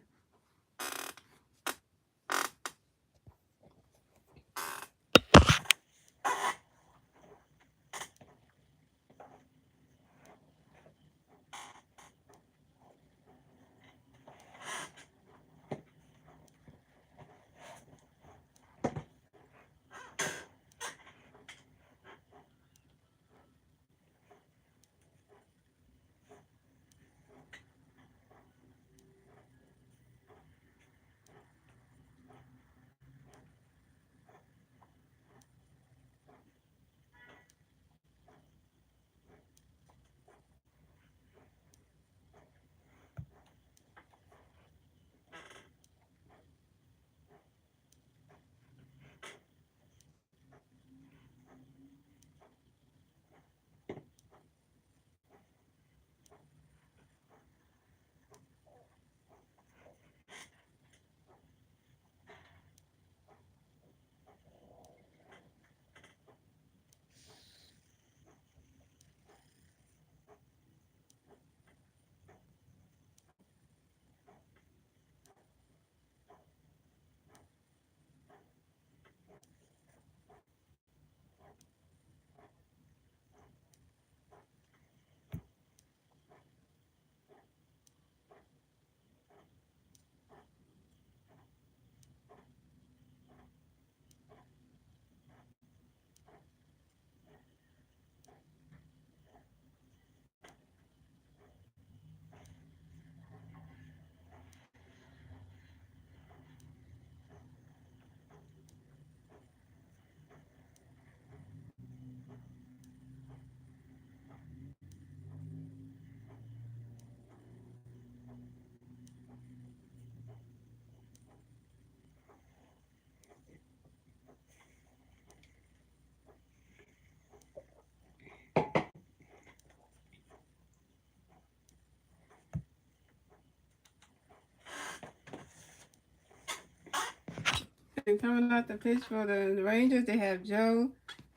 And coming off the pitch for the Rangers, they have Joe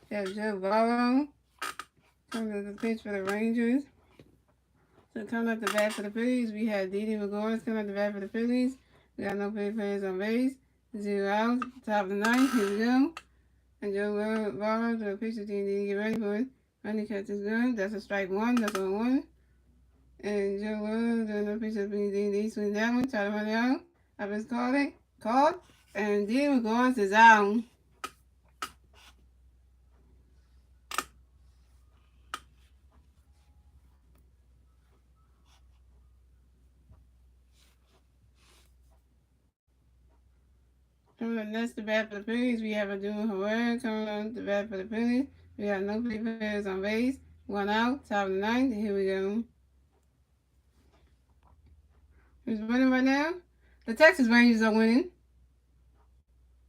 Varro. Coming off the pitch for the Rangers. So coming off the bat for the Phillies, we have Didi McGuire coming off the bat for the Phillies. We got no players on base. 0 outs. Top of the 9th. Here we go. And Joe Varro, the pitcher team, didn't get ready for it. Running catch is good. That's a strike 1. That's on 1. And Joe Varro, the pitcher team, didn't swing that one. Try to run it out. I was called. And Didi McGuire is out. Coming up next to bat for the Phillies, we have a Junior Herrera coming on the bat for the Phillies. We have no players on base. 1 out, top of the 9th. Here we go. Who's winning right now? The Texas Rangers are winning.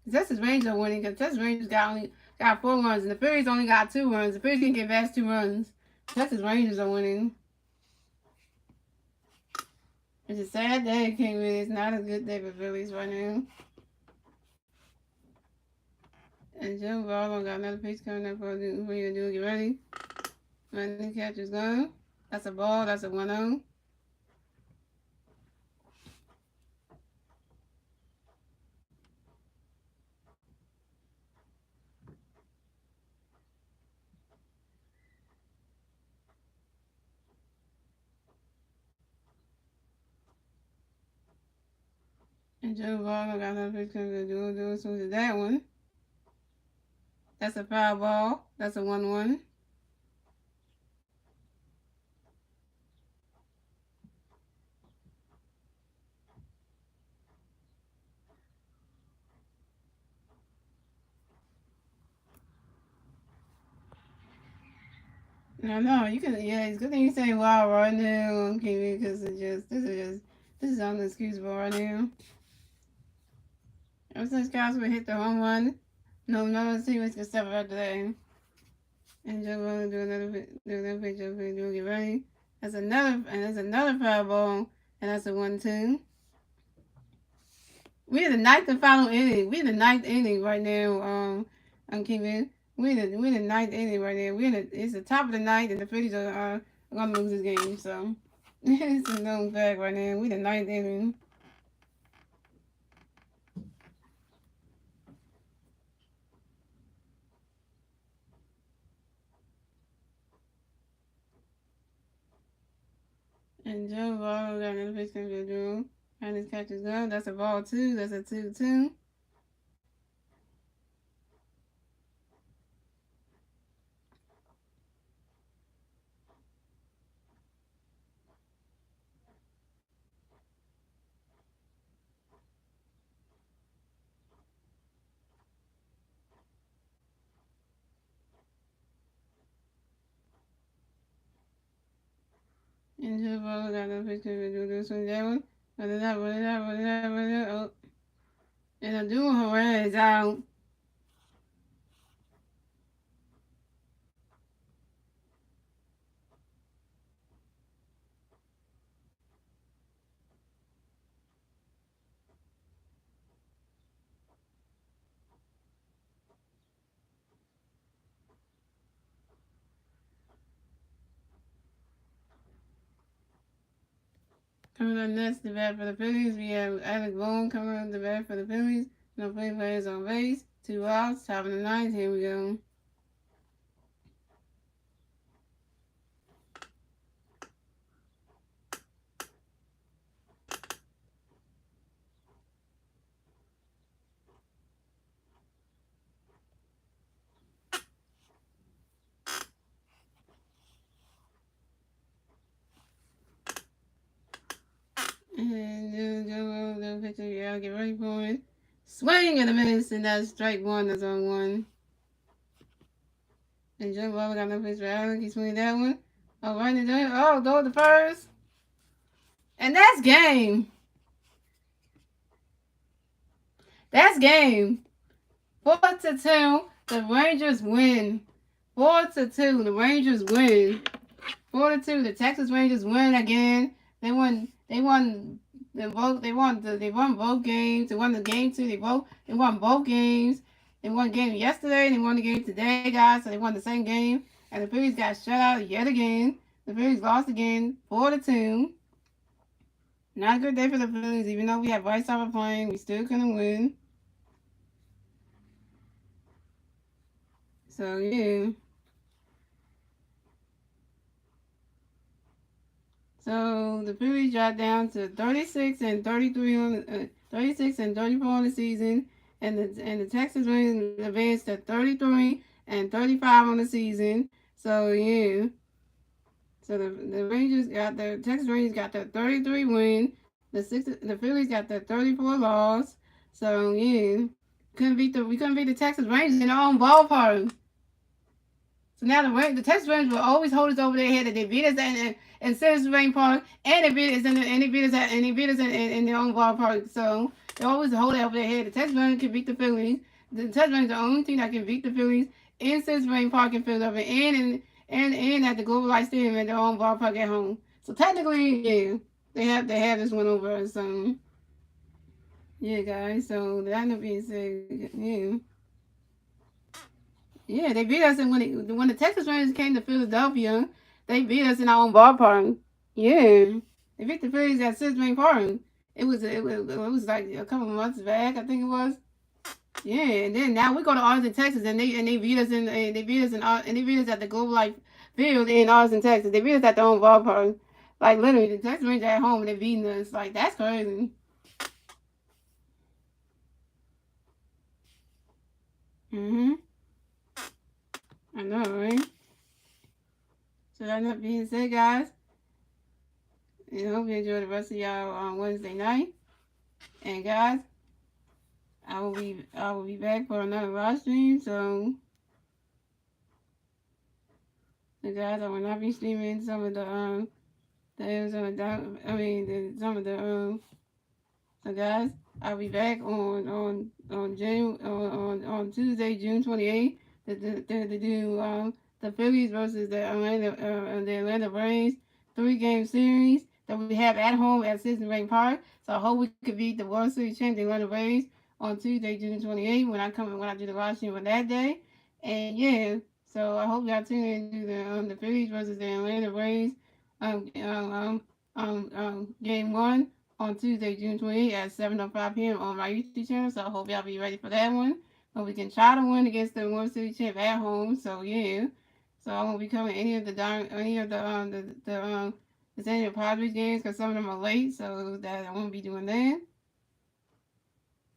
The Texas Rangers are winning because the Texas Rangers got 4 runs and the Phillies only got 2 runs. The Phillies didn't get past 2 runs. The Texas Rangers are winning. It's a sad day, King. It's not a good day for Phillies right now. And Joe Varro got another pitch coming up for you to do. Get ready. Running catch is gone. That's a ball. That's a 1-0. And Joe Varro got another pitch coming to do as soon as that one. That's a foul ball. That's a 1-1. No, you can. Yeah, it's good thing you say wow right now, okay? Because this is unexcusable right now. Ever since Cosmo hit the home run, no teammates can step up today. And Joe will do another picture. Do get ready. That's another foul ball, and that's a 1-2. We're the ninth and final inning. We're the ninth inning right now. I'm keeping. We're the ninth inning right now. It's the top of the ninth, and the Phillies are gonna lose this game. So it's a known fact right now. We're the ninth inning. And Joe Ball got another pitch coming to Drew. And his catch is good. That's a ball two. That's a 2-2. And Joe Ball got another pitch coming to Drew. This one, that one. What is that? What is that? What is that? What is that? Oh. And a Drew Herrera is out. Coming up next, the bat for the Phillies. We have Alex Boone coming up the bat for the Phillies. No play players on base. 2 outs. Top of the ninth. Here we go. And Joe the pitcher, yeah, get ready for it. Swing and a miss, and that's strike one. That's on one. And Joe Ball got no pitch for Allen. He's swinging that one. Oh, right in there. Oh, go to first. And that's game. That's game. 4-2. The Rangers win. 4-2. The Rangers win. 4-2. The Texas Rangers win again. They won. They won both. They won both games. They won the game too. They won both games. They won the game yesterday. And they won the game today, guys. So they won the same game. And the Phillies got shut out yet again. The Phillies lost again, 4-2. Not a good day for the Phillies. Even though we have White Sox playing, we still couldn't win. So yeah. So the Phillies dropped down to 36 and 34 on the season, and the Texas Rangers advanced to 33 and 35 on the season. So yeah. So the Texas Rangers got the 33 win. The Phillies got the 34 loss. So yeah. We couldn't beat the Texas Rangers in our own ballpark. So now the Texas Rangers will always hold us over their head that they beat us in Citizens Bank Park, and they beat us in their own ballpark. So they always hold it over their head. The Texas Rangers can beat the Phillies. The Texas Rangers are the only team that can beat the Phillies in Citizens Bank Park in Philadelphia, and at the Global Life Stadium at their own ballpark at home. So technically, yeah, they have this one over us. So yeah, guys. So that being said, yeah. Yeah, they beat us, and when the Texas Rangers came to Philadelphia, they beat us in our own ballpark. Yeah, they beat the Phillies at Citizens Park. It was like a couple of months back, I think it was. Yeah, and then now we go to Austin, Texas, and they beat us at the Global Life Field in Austin, Texas. They beat us at their own ballpark. Like literally, the Texas Rangers at home, and they beating us. Like that's crazy. Mhm. I know, right? So that being said, guys, I hope you enjoy the rest of y'all on Wednesday night. And guys, I will be back for another live stream. So guys, I will not be streaming some of some of the So guys, I'll be back on Tuesday, June 28th to do the Phillies versus the Atlanta Braves 3-game series that we have at home at Citizen Bank Park. So I hope we could beat the World Series champion Atlanta Braves on Tuesday, June 28th when I do the live stream on that day. And yeah, so I hope y'all tune into the Phillies versus the Atlanta Braves game one on Tuesday, June 28th at 7:05 p.m. on my YouTube channel. So I hope y'all be ready for that one. But we can try to win against the World Series champ at home. So yeah. So I won't be covering the San Diego Padres games because some of them are late. So that I won't be doing that.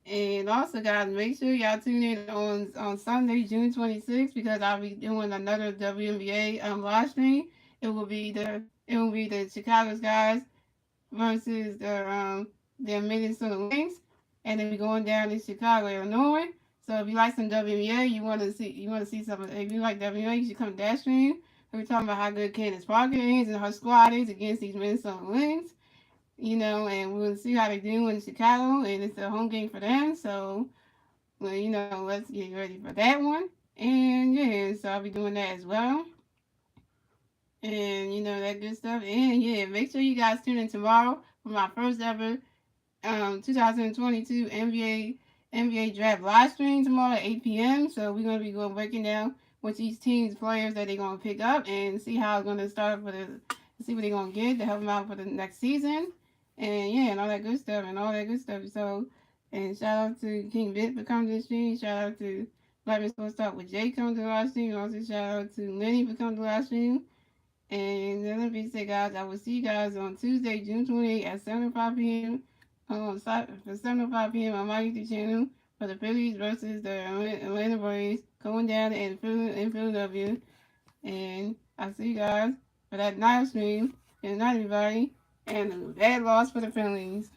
And also, guys, make sure y'all tune in on Sunday, June 26th, because I'll be doing another WNBA live stream. It will be the Chicago's guys versus the Minnesota Lynx, and then we're going down to Chicago, Illinois. So if you like some WNBA, you want to see some. If you like WNBA, you should come to that stream. We're talking about how good Candace Parker is and her squad is against these Minnesota Lynx. And we'll see how they do in Chicago, and it's a home game for them. So, well, let's get ready for that one. And yeah, so I'll be doing that as well. And that good stuff. And yeah, make sure you guys tune in tomorrow for my first ever 2022 NBA draft live stream tomorrow at 8 p.m. So we're gonna be breaking down which each team's players that they're gonna pick up and see how it's gonna start see what they're gonna get to help them out for the next season. And yeah, and all that good stuff and all that good stuff. So, and shout out to King Bit for coming to the stream. Shout out to Black Men Sports Talk with Jay coming to the live stream. And also shout out to Lenny for coming to the live stream. And then being said, guys, I will see you guys on Tuesday, June 28th at 7:05 p.m. For 7:05 p.m. on my YouTube channel for the Phillies versus the Atlanta Braves going down in Philadelphia. And I'll see you guys for that night stream. Good night, everybody. And a bad loss for the Phillies.